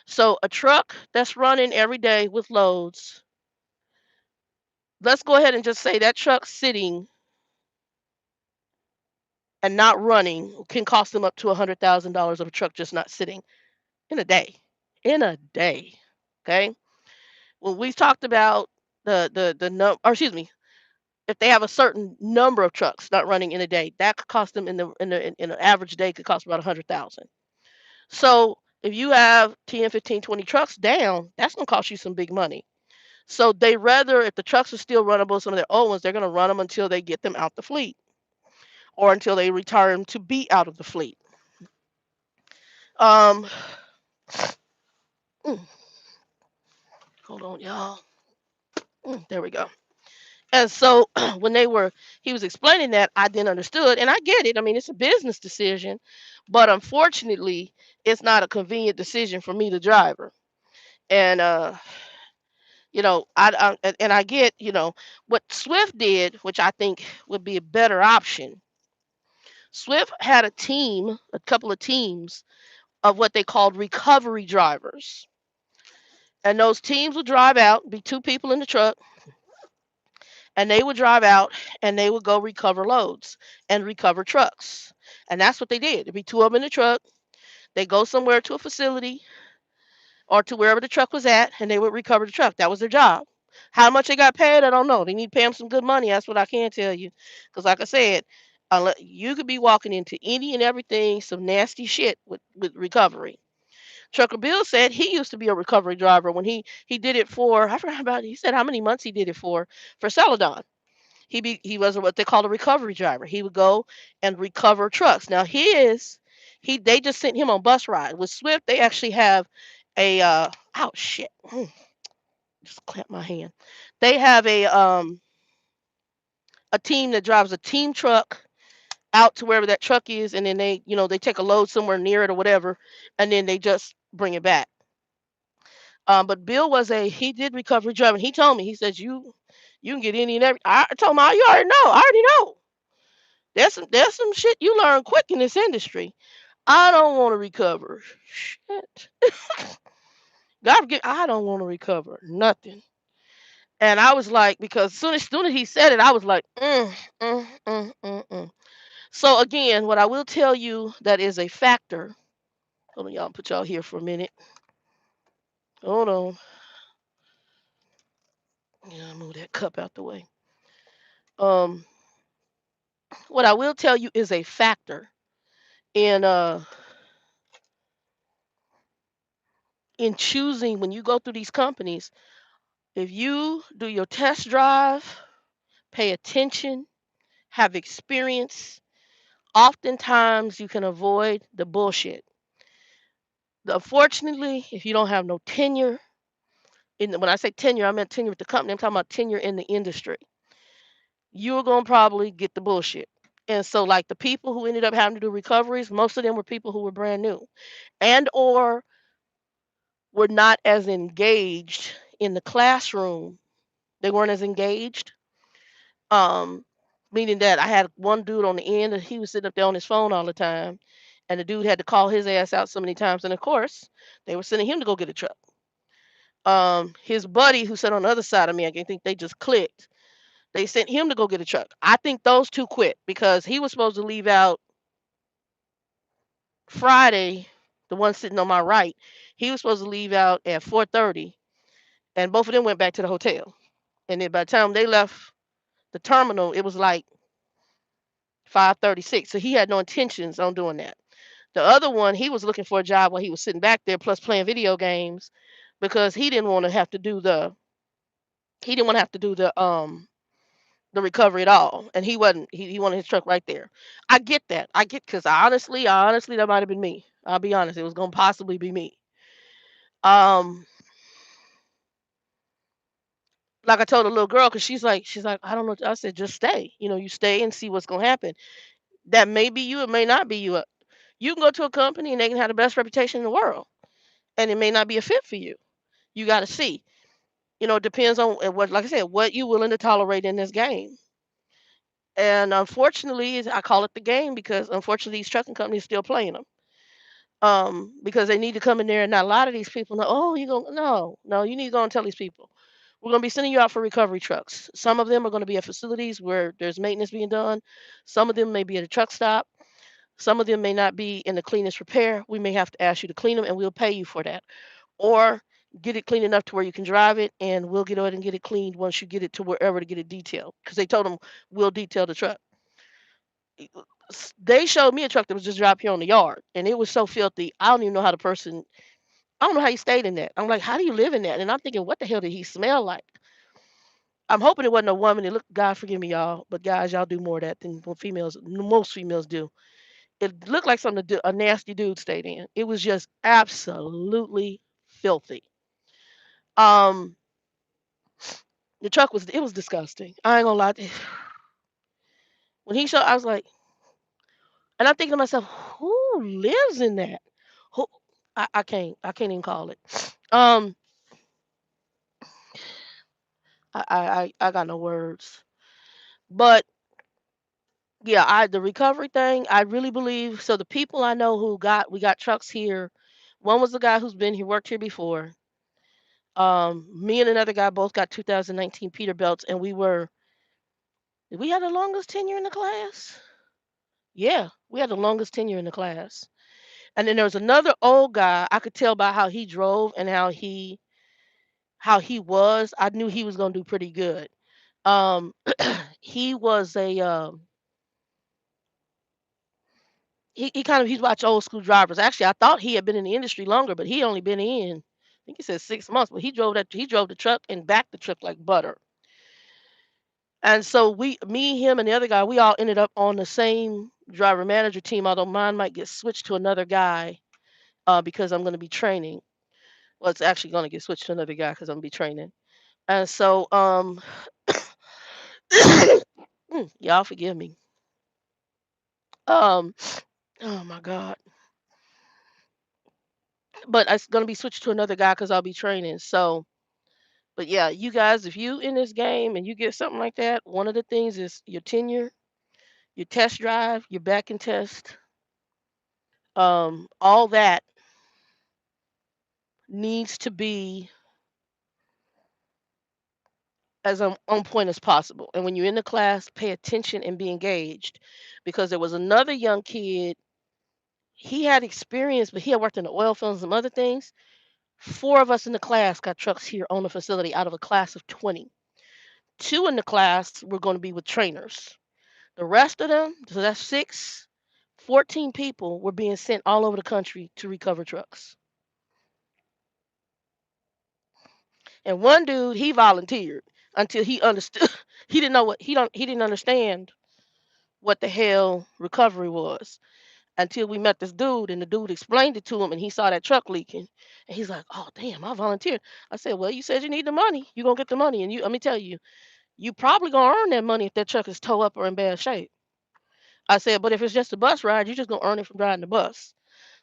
So a truck that's running every day with loads, let's go ahead and just say that truck sitting and not running can cost them up to $100,000 of a truck just not sitting in a day. In a day. Okay. When we talked about the no, or excuse me, if they have a certain number of trucks not running in a day, that could cost them in an average day could cost about 100,000. So if you have 10, 15, 20 trucks down, that's gonna cost you some big money. So they rather, if the trucks are still runnable, some of their old ones, they're gonna run them until they get them out the fleet or until they retire them to be out of the fleet. Um, mm, hold on, y'all. There we go. And so when he was explaining that, I then understood, and I get it. I mean, it's a business decision, but unfortunately, it's not a convenient decision for me, the driver. And and I get, what Swift did, which I think would be a better option. Swift had a couple of teams of what they called recovery drivers, and those teams would drive out, be two people in the truck, and they would drive out and they would go recover loads and recover trucks. And that's what they did. There'd be two of them in the truck. They go somewhere to a facility or to wherever the truck was at, and they would recover the truck. That was their job. How much they got paid, I don't know. They need to pay them some good money. That's what I can tell you. Because, like I said, you could be walking into any and everything, some nasty shit with recovery. Trucker Bill said he used to be a recovery driver when he did it for, I forgot about it. He said how many months he did it for Celadon. He was what they call a recovery driver. He would go and recover trucks. Now they just sent him on bus ride. With Swift, they actually have a oh shit. Just clamped my hand. They have a team that drives a team truck out to wherever that truck is, and then they take a load somewhere near it or whatever, and then they just bring it back. But Bill he did recovery driving. He told me, he says you can get any and every. I told him, oh, you already know. I already know. There's some shit you learn quick in this industry. I don't want to recover. Shit. God forgive. I don't want to recover nothing. And I was like, because soon as he said it, I was like, mm. So again, what I will tell you that is a factor. Hold on, y'all. Put y'all here for a minute. Hold on. Yeah, move that cup out the way. Um, what I will tell you is a factor in in choosing when you go through these companies. If you do your test drive, pay attention, have experience, oftentimes you can avoid the bullshit. Unfortunately, if you don't have no tenure, when I say tenure, I meant tenure with the company. I'm talking about tenure in the industry. You're gonna probably get the bullshit. And so, like the people who ended up having to do recoveries, most of them were people who were brand new, and or were not as engaged in the classroom. They weren't as engaged. Um, Meaning that I had one dude on the end, and he was sitting up there on his phone all the time, and the dude had to call his ass out so many times. And of course, they were sending him to go get a truck. His buddy who sat on the other side of me, I think they just clicked. They sent him to go get a truck. I think those two quit because he was supposed to leave out Friday. The one sitting on my right, he was supposed to leave out at 4:30, and both of them went back to the hotel. And then by the time they left the terminal, it was like 5:36. So he had no intentions on doing that. The other one, he was looking for a job while he was sitting back there, plus playing video games, because he didn't want to have to do the recovery at all, and he wanted his truck right there. I get that. I get because I honestly that might have been me. I'll be honest, it was gonna possibly be me. Um, like I told a little girl, because she's like, I don't know. I said, just stay. You stay and see what's gonna happen. That may be you, it may not be you. You can go to a company and they can have the best reputation in the world, and it may not be a fit for you. You got to see. It depends on what, like I said, what you willing to tolerate in this game. And unfortunately, I call it the game because unfortunately these trucking companies still playing them. Because they need to come in there and not lie to these people. No, oh, you go, no, you need to go and tell these people. We're going to be sending you out for recovery trucks. Some of them are going to be at facilities where there's maintenance being done. Some of them may be at a truck stop. Some of them may not be in the cleanest repair. We may have to ask you to clean them, and we'll pay you for that. Or get it clean enough to where you can drive it, and we'll get ahead and get it cleaned once you get it to wherever to get it detailed. Because they told them we'll detail the truck. They showed me a truck that was just dropped here on the yard, and it was so filthy. I don't even know how the person. I don't know how he stayed in that. I'm like, how do you live in that? And I'm thinking, what the hell did he smell like? I'm hoping it wasn't a woman. It looked, God forgive me, y'all, but guys, y'all do more of that than what most females do. It looked like something a nasty dude stayed in. It was just absolutely filthy. Um, it was disgusting. I ain't gonna lie. When he showed, I was like, and I'm thinking to myself, who lives in that? Who? I can't even call it. Um, I got no words. But yeah, the recovery thing, I really believe. So the people I know we got trucks here. One was the guy who's been here, worked here before. Me and another guy both got 2019 Peterbilts, and did we have the longest tenure in the class? Yeah, we had the longest tenure in the class. And then there was another old guy. I could tell by how he drove and how he was. I knew he was gonna do pretty good. Um, he was a he kind of he's watched old school drivers. Actually, I thought he had been in the industry longer, but he only been in, I think he said 6 months. But he drove the truck and backed the truck like butter. And so me, him, and the other guy, we all ended up on the same driver manager team. Although mine might get switched to another guy because I'm going to be training. Well, it's actually going to get switched to another guy because I'm going to be training. And so, y'all forgive me. Um, oh my God. But it's going to be switched to another guy because I'll be training. So, but yeah, you guys, if you in this game and you get something like that, one of the things is your tenure, your test drive, your back and test, all that needs to be as on point as possible. And when you're in the class, pay attention and be engaged, because there was another young kid. He had experience, but he had worked in the oil fields and some other things. Four of us in the class got trucks here on the facility out of a class of 20. Two in the class were going to be with trainers. The rest of them, so that's 14 people were being sent all over the country to recover trucks. And one dude, he volunteered until he understood. He didn't understand what the hell recovery was until we met this dude, and the dude explained it to him, and he saw that truck leaking, and he's like, "Oh damn, I volunteered." I said, "Well, you said you need the money. You gonna get the money, and let me tell you, you probably gonna earn that money if that truck is towed up or in bad shape." I said, "But if it's just a bus ride, you're just gonna earn it from driving the bus."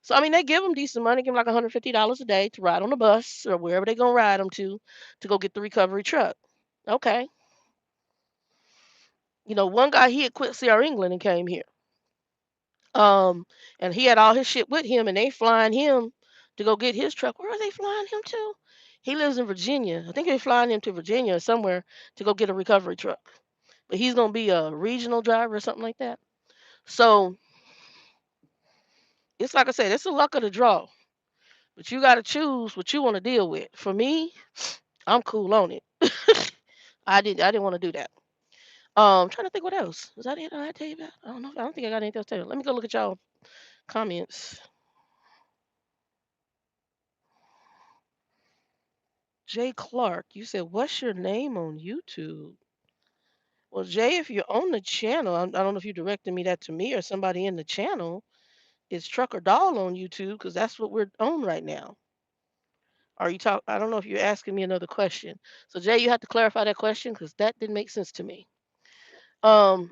So I mean, they give them decent money, give them like $150 a day to ride on the bus or wherever they gonna ride them to go get the recovery truck. Okay, one guy, he had quit CR England and came here. Um, and he had all his shit with him, and they flying him to go get his truck. Where are they flying him to? He lives in Virginia. I think they're flying him to Virginia or somewhere to go get a recovery truck. But he's gonna be a regional driver or something like that. So it's like I said, it's the luck of the draw. But you gotta choose what you want to deal with. For me, I'm cool on it. I didn't want to do that. Trying to think what else. Was that it I had to tell you about? I don't know. I don't think I got anything else to tell you. Let me go look at y'all comments. Jay Clark, you said, what's your name on YouTube? Well, Jay, if you're on the channel, I don't know if you're directing me that to me or somebody in the channel. It's Trucker Doll on YouTube because that's what we're on right now. Are you talk? I don't know if you're asking me another question. So Jay, you have to clarify that question because that didn't make sense to me. Um,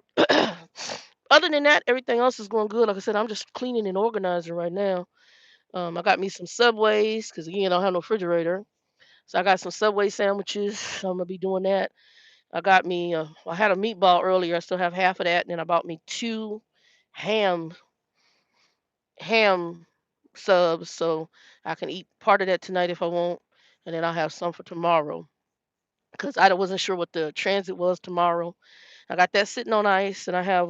Other than that, everything else is going good. Like I said, I'm just cleaning and organizing right now. I got me some Subways because again, I don't have no refrigerator. So I got some Subway sandwiches. So I'm gonna be doing that. I got me. I had a meatball earlier. I still have half of that, and then I bought me two ham ham subs, so I can eat part of that tonight if I want, and then I'll have some for tomorrow. Because I wasn't sure what the transit was tomorrow. I got that sitting on ice, and I have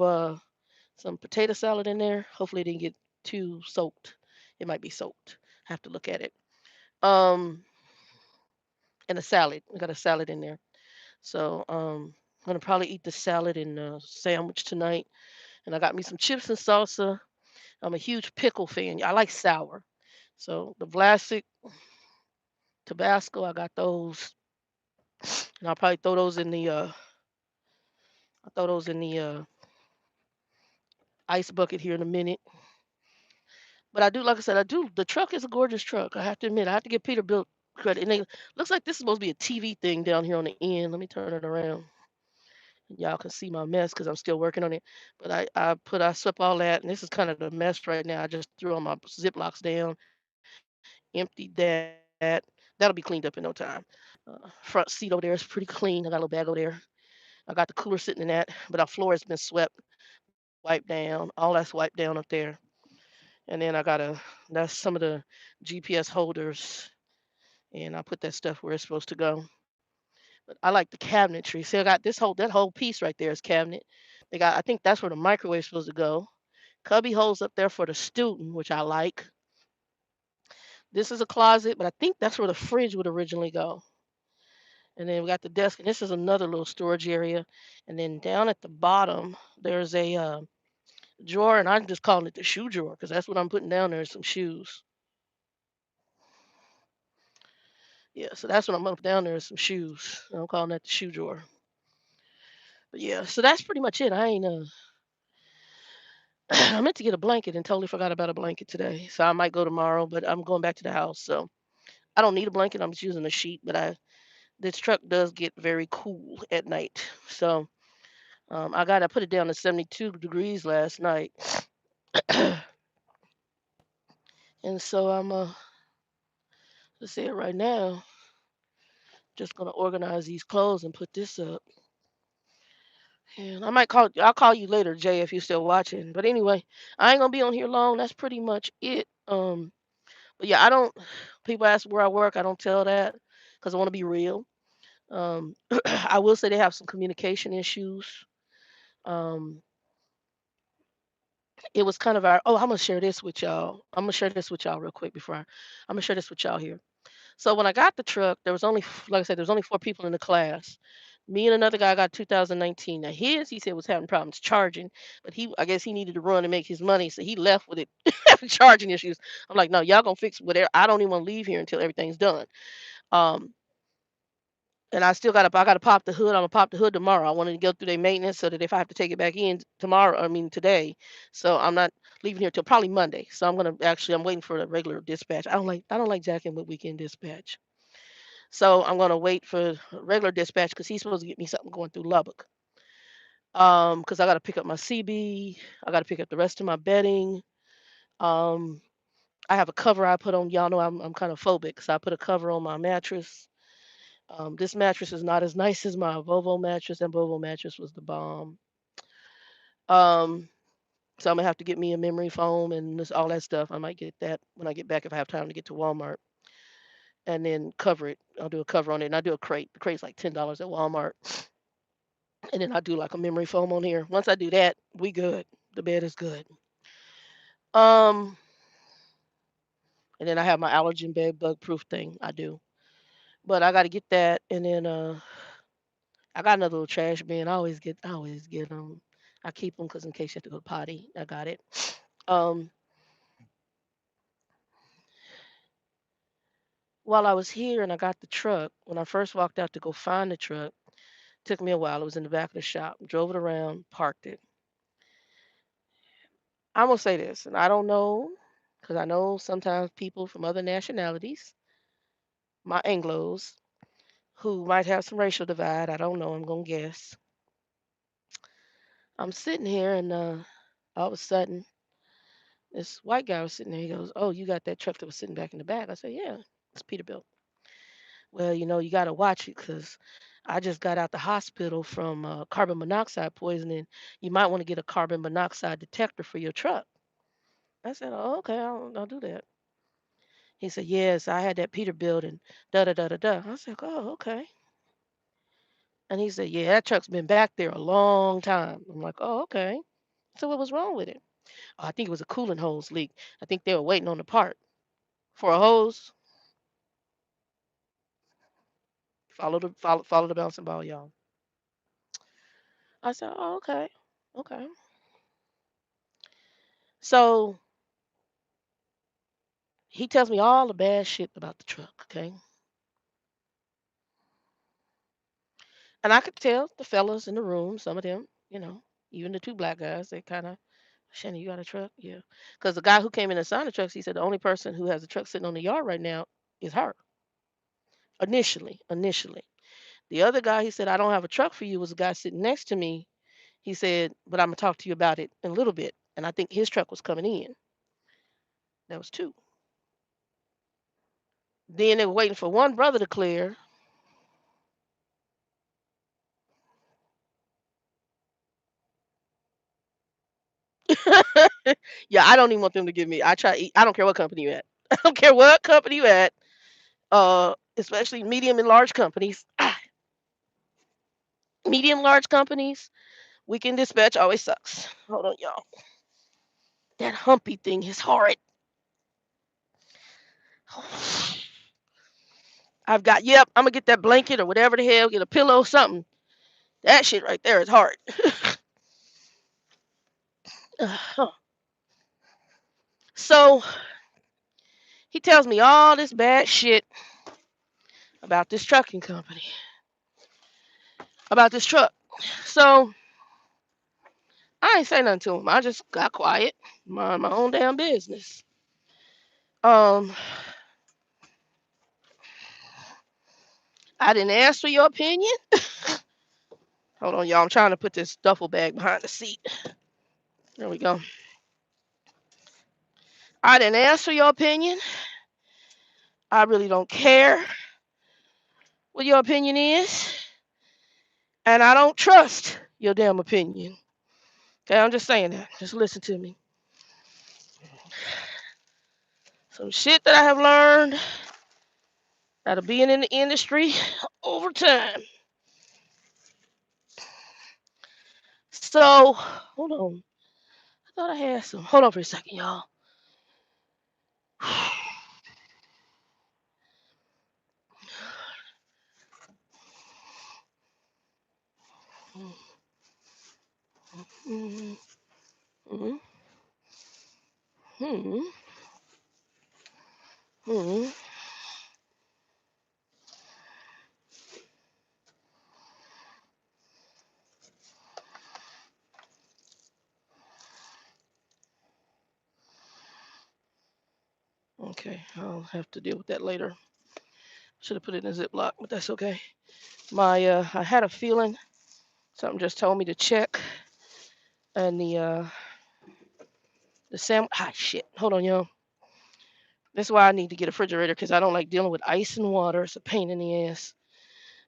some potato salad in there. Hopefully, it didn't get too soaked. It might be soaked. I have to look at it. Um, and a salad. I got a salad in there. So I'm gonna probably eat the salad and sandwich tonight. And I got me some chips and salsa. I'm a huge pickle fan. I like sour. So the Vlasic Tabasco, I got those, and I'll probably throw those in the I'll throw those in the ice bucket here in a minute. But I do, like I said, I do. The truck is a gorgeous truck. I have to admit, I have to give Peterbilt credit. And they looks like this is supposed to be a TV thing down here on the end. Let me turn it around. Y'all can see my mess because I'm still working on it. But I swept all that, and this is kind of the mess right now. I just threw all my Ziplocs down, emptied that. That'll be cleaned up in no time. Front seat over there is pretty clean. I got a little bag over there. I got the cooler sitting in that, but our floor has been swept, wiped down. All that's wiped down up there. And then that's some of the GPS holders, and I put that stuff where it's supposed to go. But I like the cabinetry. See, I got that whole piece right there is cabinet. They got, I think that's where the microwave's supposed to go. Cubby holes up there for the student, which I like. This is a closet, but I think that's where the fridge would originally go. And then we got the desk, and this is another little storage area. And then down at the bottom, there's a drawer, and I'm just calling it the shoe drawer because that's what I'm putting down there is some shoes. Yeah, so that's what I'm up down there is some shoes. I'm calling that the shoe drawer. But yeah, so that's pretty much it. I ain't I meant to get a blanket and totally forgot about a blanket today. So I might go tomorrow, but I'm going back to the house. So I don't need a blanket. I'm just using a sheet, but I this truck does get very cool at night. So I put it down to 72 degrees last night. And so I'm let's say it right now, just gonna organize these clothes and put this up. And I'll call you later, Jay, if you're still watching. But anyway, I ain't gonna be on here long. That's pretty much it. But yeah, I don't people ask where I work, I don't tell that because I want to be real. I will say they have some communication issues. Um, it was kind of our oh, I'm gonna share this with y'all. I'm gonna share this with y'all real quick I'm gonna share this with y'all here. So when I got the truck, there was only like I said, there was only four people in the class. Me and another guy got 2019. Now his, he said, was having problems charging, but I guess he needed to run and make his money, so he left with it having charging issues. I'm like, no, y'all gonna fix whatever. I don't even want to leave here until everything's done. Um, and I gotta pop the hood. I'm gonna pop the hood tomorrow. I wanted to go through their maintenance so that if I have to take it back in tomorrow, I mean today, so I'm not leaving here till probably Monday. So I'm waiting for the regular dispatch. I don't like jacking with weekend dispatch. So I'm gonna wait for regular dispatch because he's supposed to get me something going through Lubbock. Because I gotta pick up my CB, I gotta pick up the rest of my bedding. Um, I have a cover I put on. Y'all know I'm kind of phobic, so I put a cover on my mattress. This mattress is not as nice as my Volvo mattress, and Volvo mattress was the bomb. Um, so I'm gonna have to get me a memory foam and all that stuff. I might get that when I get back if I have time to get to Walmart, and then cover it. I'll do a cover on it, and I do a crate. The crate's like $10 at Walmart, and then I do like a memory foam on here. Once I do that, we good. The bed is good. Um, and then I have my allergen bed bug proof thing. I do, but I got to get that, and then I got another little trash bin. I always get them. I keep them because in case you have to go potty, I got it. Um, while I was here and I got the truck, when I first walked out to go find the truck, took me a while. It was in the back of the shop. Drove it around, parked it. I'm gonna say this, and I don't know, because I know sometimes people from other nationalities, my Anglos, who might have some racial divide. I don't know. I'm gonna guess. I'm sitting here and All of a sudden, this white guy was sitting there. He goes, "Oh, you got that truck that was sitting back in the back?" I said, "Yeah, it's Peterbilt." Well, you got to watch it because I just got out the hospital from carbon monoxide poisoning. You might want to get a carbon monoxide detector for your truck. I said, "Oh, okay, I'll do that." He said, "Yes, I had that Peterbilt and da da da da da." I said, "Oh, okay." And he said, "Yeah, that truck's been back there a long time." I'm like, "Oh, okay." So what was wrong with it? Oh, I think it was a coolant hose leak. I think they were waiting on the part for a hose. Follow the bouncing ball, y'all. I said, "Oh, okay, okay." So he tells me all the bad shit about the truck, okay? And I could tell the fellas in the room, some of them, even the two black guys, they kind of, Shannon, you got a truck? Yeah. Because the guy who came in and signed the trucks, he said the only person who has a truck sitting on the yard right now is her. Initially. The other guy, he said, I don't have a truck for you, was the guy sitting next to me. He said, but I'm going to talk to you about it in a little bit. And I think his truck was coming in. That was two. Then they were waiting for one brother to clear. Yeah, I don't even want them to give me. I don't care what company you at. I don't care what company you at. Especially medium and large companies. Medium large companies, weekend dispatch always sucks. Hold on, y'all. That humpy thing is horrid. Yep, I'm gonna get that blanket or whatever the hell, get a pillow, something. That shit right there is hard. So he tells me all this bad shit about this trucking company, about this truck. So I ain't say nothing to him. I just got quiet, mind my own damn business. Um, I didn't ask for your opinion. Hold on, y'all. I'm trying to put this duffel bag behind the seat. There we go. I didn't ask for your opinion. I really don't care what your opinion is. And I don't trust your damn opinion. Okay, I'm just saying that. Just listen to me. Some shit that I have learned out of being in the industry over time. So, hold on. I thought I had some. Hold on for a second, y'all. Hmm. Hmm. Hmm. Hmm. Okay, I'll have to deal with that later. Should have put it in a Ziploc, but that's okay. I had a feeling something just told me to check, and the shit. Hold on, y'all. That's why I need to get a refrigerator because I don't like dealing with ice and water. It's a pain in the ass.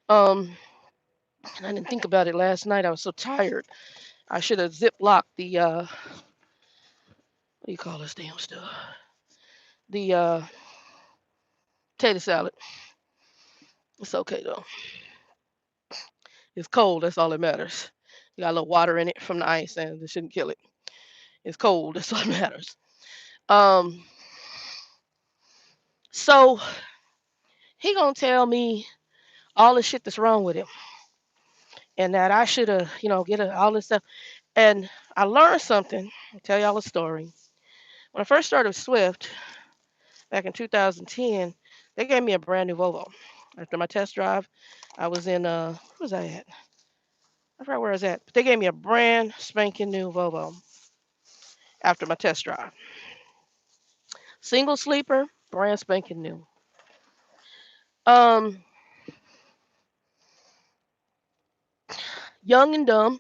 Um, and I didn't think about it last night. I was so tired. I should have ziplocked the what do you call this damn stuff? The potato salad. It's okay though. It's cold. That's all that matters. You got a little water in it from the ice, and it shouldn't kill it. It's cold. That's all that matters. Um, so he gonna tell me all the shit that's wrong with him, and that I should have, all this stuff. And I learned something. I'll tell y'all a story. When I first started with Swift back in 2010, they gave me a brand new Volvo. After my test drive, I was in where was I at? I forgot where I was at. But they gave me a brand spanking new Volvo after my test drive. Single sleeper, brand spanking new. Um, Young and dumb.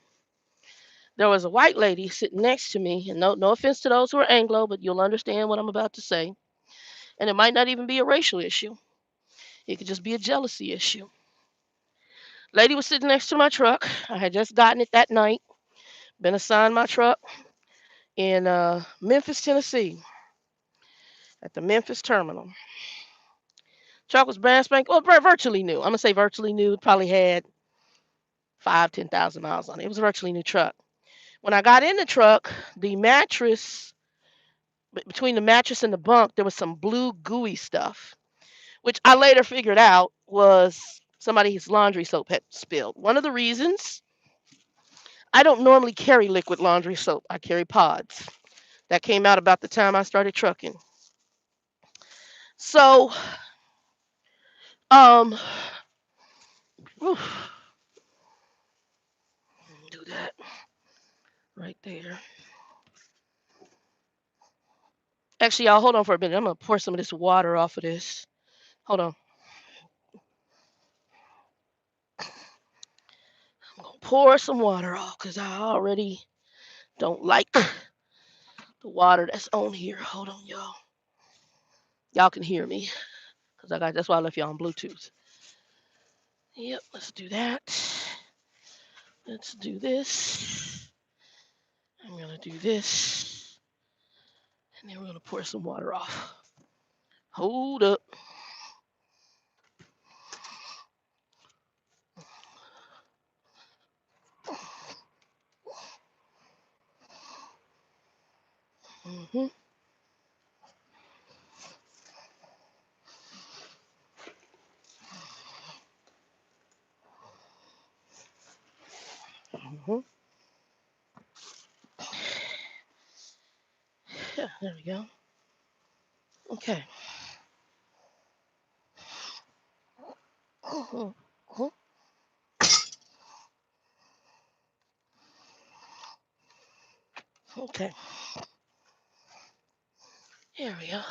There was a white lady sitting next to me, and no offense to those who are Anglo, but you'll understand what I'm about to say. And it might not even be a racial issue. It could just be a jealousy issue. Lady was sitting next to my truck. I had just gotten it that night. Been assigned my truck in Memphis, Tennessee, at the Memphis terminal. Truck was brand spanking, well, virtually new. I'm gonna say virtually new. It probably had 10,000 miles on it. It was a virtually new truck. When I got in the truck, the mattress, between the mattress and the bunk, there was some blue gooey stuff, which I later figured out was somebody's laundry soap had spilled. One of the reasons I don't normally carry liquid laundry soap, I carry pods. That came out about the time I started trucking. So, um, do that right there. Actually, y'all, hold on for a minute. I'm gonna pour some of this water off of this. Hold on. I'm gonna pour some water off because I already don't like the water that's on here. Hold on, y'all. Y'all can hear me because that's why I left y'all on Bluetooth. Yep, let's do that. Let's do this. I'm gonna do this, and then we're gonna pour some water off. Hold up. Mhm. Mhm. Yeah, there we go. Okay. Mhm. Mhm. Okay. Here we go.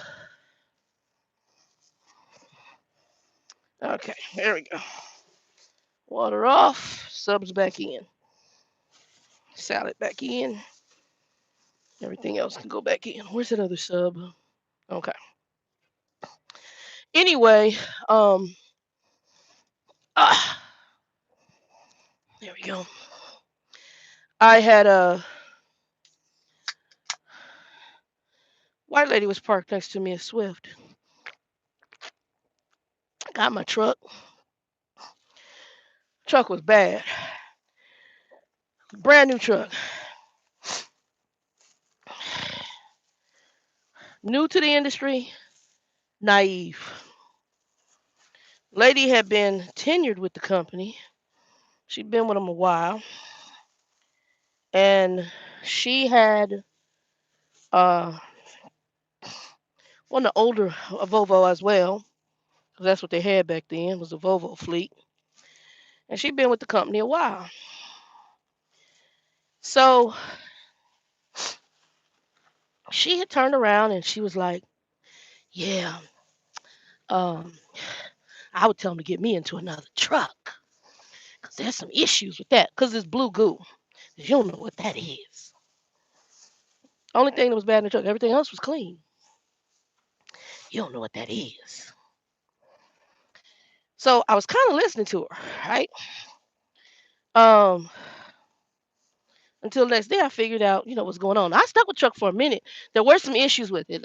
Okay, there we go. Water off. Subs back in. Salad back in. Everything else can go back in. Where's that other sub? Okay. Anyway, um, ah, there we go. I had a white lady was parked next to me at Swift. Got my truck. Truck was bad. Brand new truck. New to the industry, naive. Lady had been tenured with the company. She'd been with them a while. And she had uh one of the older a Volvo as well. 'Cause that's what they had back then was a Volvo fleet. And she'd been with the company a while. So she had turned around and she was like, yeah, um, I would tell them to get me into another truck. Because there's some issues with that. Because it's blue goo. You don't know what that is. Only thing that was bad in the truck, everything else was clean. You don't know what that is. So I was kind of listening to her, right? Um, until the next day I figured out, what's going on. I stuck with truck for a minute. There were some issues with it.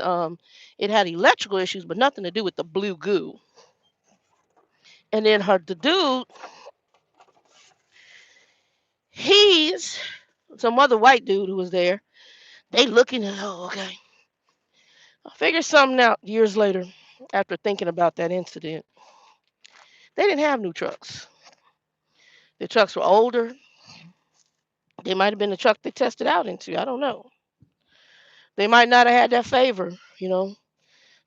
It had electrical issues, but nothing to do with the blue goo. And then the dude, he's some other white dude who was there. They looking at, oh, okay. I figured something out years later after thinking about that incident. They didn't have new trucks. The trucks were older. They might have been the truck they tested out into. I don't know. They might not have had that favor.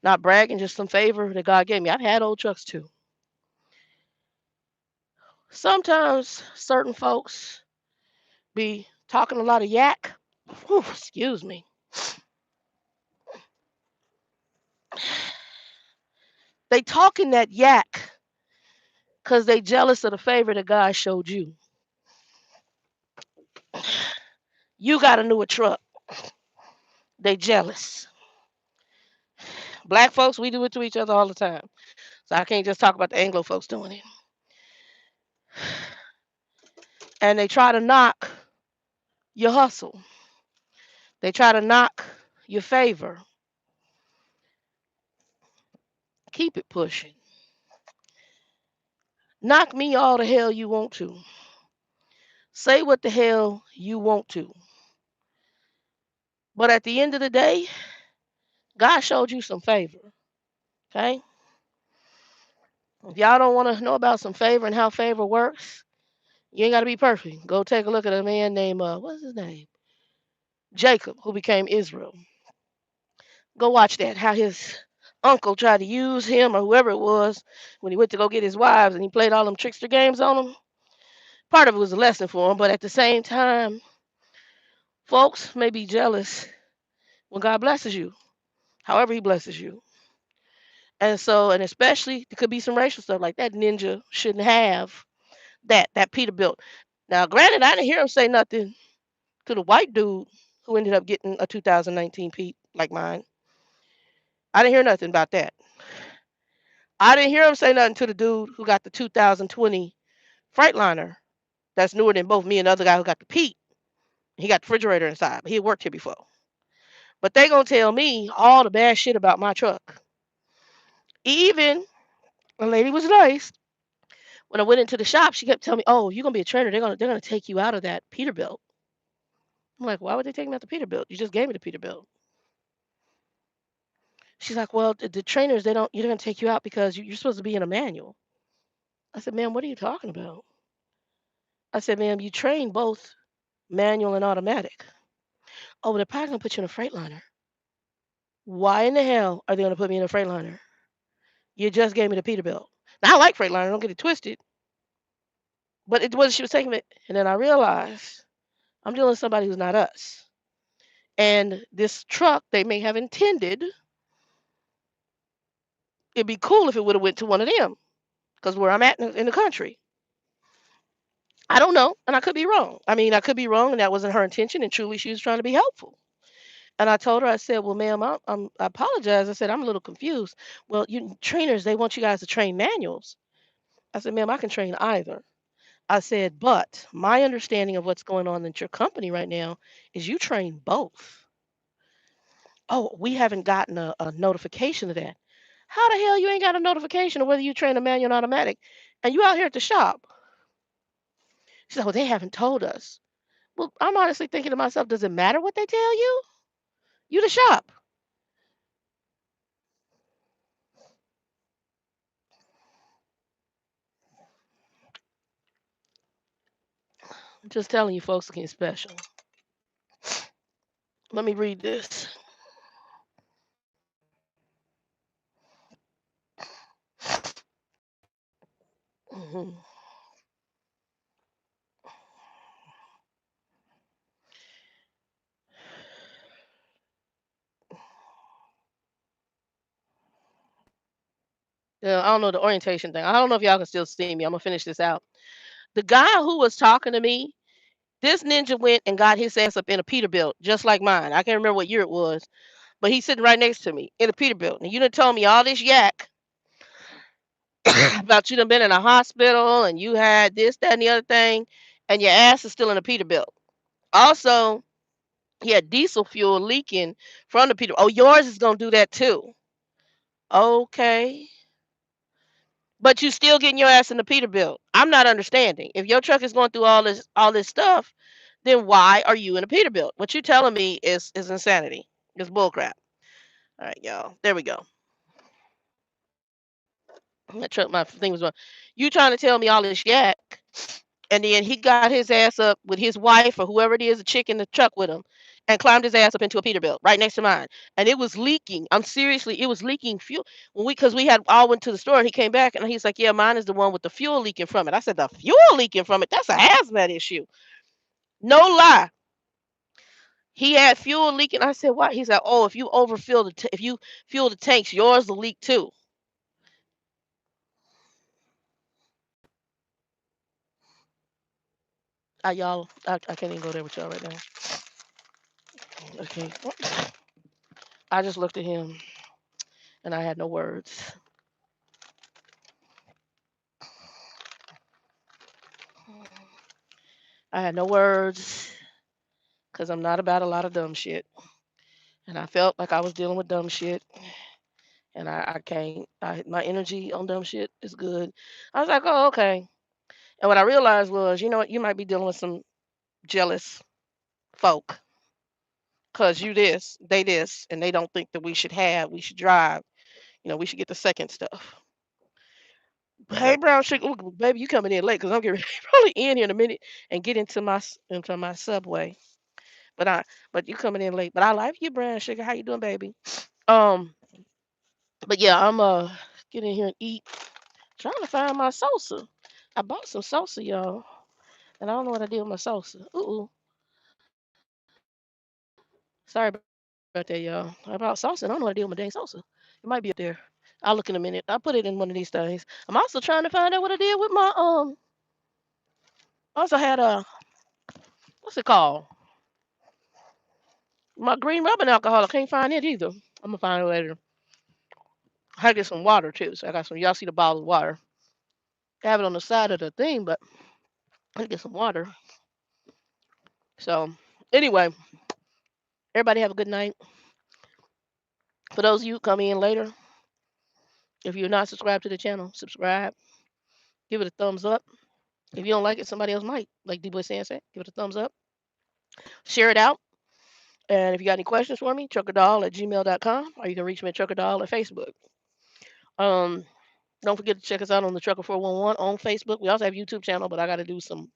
Not bragging, just some favor that God gave me. I've had old trucks too. Sometimes certain folks be talking a lot of yak. Whew, excuse me. They talking that yak because they jealous of the favor that God showed you. You got a newer truck. They jealous. Black folks, we do it to each other all the time. So I can't just talk about the Anglo folks doing it. And they try to knock your hustle. They try to knock your favor. Keep it pushing. Knock me all the hell you want to. Say what the hell you want to. But at the end of the day, God showed you some favor. Okay? If y'all don't want to know about some favor and how favor works, you ain't got to be perfect. Go take a look at a man named, what's his name? Jacob, who became Israel. Go watch that. How his uncle tried to use him or whoever it was when he went to go get his wives and he played all them trickster games on them. Part of it was a lesson for him, but at the same time, folks may be jealous when God blesses you, however he blesses you. And so, and especially, there could be some racial stuff like that. Ninja shouldn't have that Peterbilt. Now, granted, I didn't hear him say nothing to the white dude who ended up getting a 2019 Pete like mine. I didn't hear nothing about that. I didn't hear him say nothing to the dude who got the 2020 Freightliner that's newer than both me and the other guy who got the Pete. He got the refrigerator inside, but he had worked here before. But they gonna tell me all the bad shit about my truck. Even a lady was nice. When I went into the shop, she kept telling me, "Oh, you're gonna be a trainer. They're gonna take you out of that Peterbilt." I'm like, "Why would they take me out the Peterbilt? You just gave me the Peterbilt." She's like, "Well, the trainers they don't. You're gonna take you out because you're supposed to be in a manual." I said, "Ma'am, what are you talking about?" I said, "Ma'am, you train both manual and automatic." "Oh, but they're probably gonna put you in a Freightliner." Why in the hell are they gonna put me in a Freightliner? You just gave me the Peterbilt. Now I like Freightliner. Don't get it twisted. But it was she was taking it, and then I realized I'm dealing with somebody who's not us. And this truck they may have intended it'd be cool if it would have went to one of them because where I'm at in the country. I don't know, and I could be wrong. I mean, I could be wrong, and that wasn't her intention, and truly she was trying to be helpful. And I told her, I said, "Well, ma'am, I apologize." I said, "I'm a little confused." "Well, you trainers, they want you guys to train manuals." I said, "Ma'am, I can train either." I said, "But my understanding of what's going on at your company right now is you train both." "Oh, we haven't gotten a notification of that." "How the hell you ain't got a notification of whether you train a manual or automatic? And you out here at the shop?" She said, "Well, they haven't told us." Well, I'm honestly thinking to myself, does it matter what they tell you? You the shop. I'm just telling you folks looking special. Let me read this. Mhm. Yeah, I don't know the orientation thing. I don't know if y'all can still see me. I'm gonna finish this out. The guy who was talking to me, this ninja went and got his ass up in a Peterbilt, just like mine. I can't remember what year it was, but he's sitting right next to me in a Peterbilt. And you done told me all this yak about you done been in a hospital and you had this, that, and the other thing, and your ass is still in a Peterbilt. Also, he had diesel fuel leaking from the Peterbilt. Oh, yours is gonna do that too. Okay. But you still getting your ass in the Peterbilt. I'm not understanding. If your truck is going through all this stuff, then why are you in a Peterbilt? What you're telling me is insanity. It's bullcrap. All right, y'all. There we go. My truck, my thing was wrong. You trying to tell me all this yak, and then he got his ass up with his wife or whoever it is, a chick in the truck with him, and climbed his ass up into a Peterbilt right next to mine, and it was leaking. I'm seriously, it was leaking fuel. When we, because we had all went to the store, and he came back and he's like, "Yeah, mine is the one with the fuel leaking from it." I said, "The fuel leaking from it? That's a hazmat issue." No lie. He had fuel leaking. I said, "What?" He said, "Oh, if you overfill if you fuel the tanks, yours will leak too." Y'all, I can't even go there with y'all right now. Okay. I just looked at him and I had no words. I had no words because I'm not about a lot of dumb shit. And I felt like I was dealing with dumb shit. And I can't, my energy on dumb shit is good. I was like, oh, okay. And what I realized was, you know what, you might be dealing with some jealous folk because you this, they this, and they don't think that we should drive. We should get the second stuff. Hey, brown sugar, ooh, baby, you coming in late because I'm getting probably in here in a minute and get into my subway. But you coming in late. But I like you, brown sugar. How you doing, baby? Um, but yeah, I'm get in here and eat. Trying to find my salsa. I bought some salsa, y'all, and I don't know what I did with my salsa. Ooh, sorry about that, y'all. I bought salsa, and I don't know what I did with my dang salsa. It might be up there. I'll look in a minute. I'll put it in one of these things. I'm also trying to find out what I did with my I also had a what's it called? My green rubbing alcohol. I can't find it either. I'm gonna find it later. I get some water too. So I got some. Y'all see the bottle of water? I have it on the side of the thing, but I get some water. So anyway, everybody have a good night. For those of you who come in later, if you're not subscribed to the channel, subscribe. Give it a thumbs up. If you don't like it, somebody else might. Like D-Boy San said, give it a thumbs up. Share it out. And if you got any questions for me, truckerdoll@gmail.com, or you can reach me at truckerdoll at Facebook. Um, don't forget to check us out on the Trucker 411 on Facebook. We also have a YouTube channel, but I got to do some.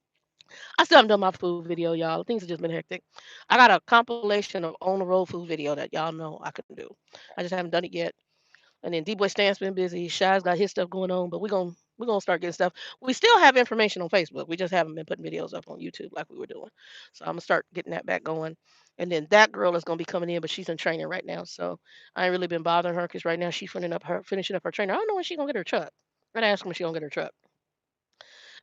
I still haven't done my food video, y'all. Things have just been hectic. I got a compilation of on the road food video that y'all know I can do. I just haven't done it yet. And then D-Boy Stan's been busy. Shy's got his stuff going on, but we're gonna start getting stuff. We still have information on Facebook. We just haven't been putting videos up on YouTube like we were doing. So I'm gonna start getting that back going. And then that girl is gonna be coming in, but she's in training right now. So I ain't really been bothering her because right now she's finishing up her training. I don't know when she's gonna get her truck. I'm gonna ask her when she's gonna get her truck.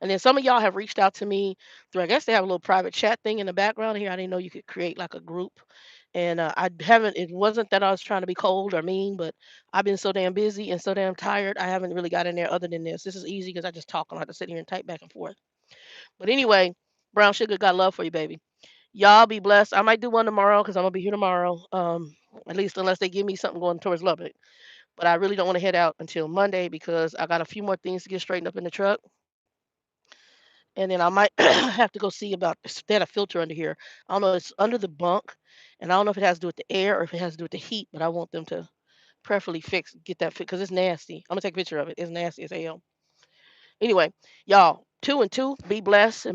And then some of y'all have reached out to me through, I guess they have a little private chat thing in the background here. I didn't know you could create like a group. And I haven't, it wasn't that I was trying to be cold or mean, but I've been so damn busy and so damn tired. I haven't really got in there other than this. This is easy because I just talk. I don't have to sit here and type back and forth. But anyway, Brown Sugar got love for you, baby. Y'all be blessed. I might do one tomorrow because I'm going to be here tomorrow. At least unless they give me something going towards Lubbock. But I really don't want to head out until Monday because I got a few more things to get straightened up in the truck. And then I might have to go see about they had a filter under here. I don't know, it's under the bunk, and I don't know if it has to do with the air or if it has to do with the heat, but I want them to preferably get that fit because it's nasty. I'm gonna take a picture of it. It's nasty as hell. Anyway, y'all, two and two, be blessed.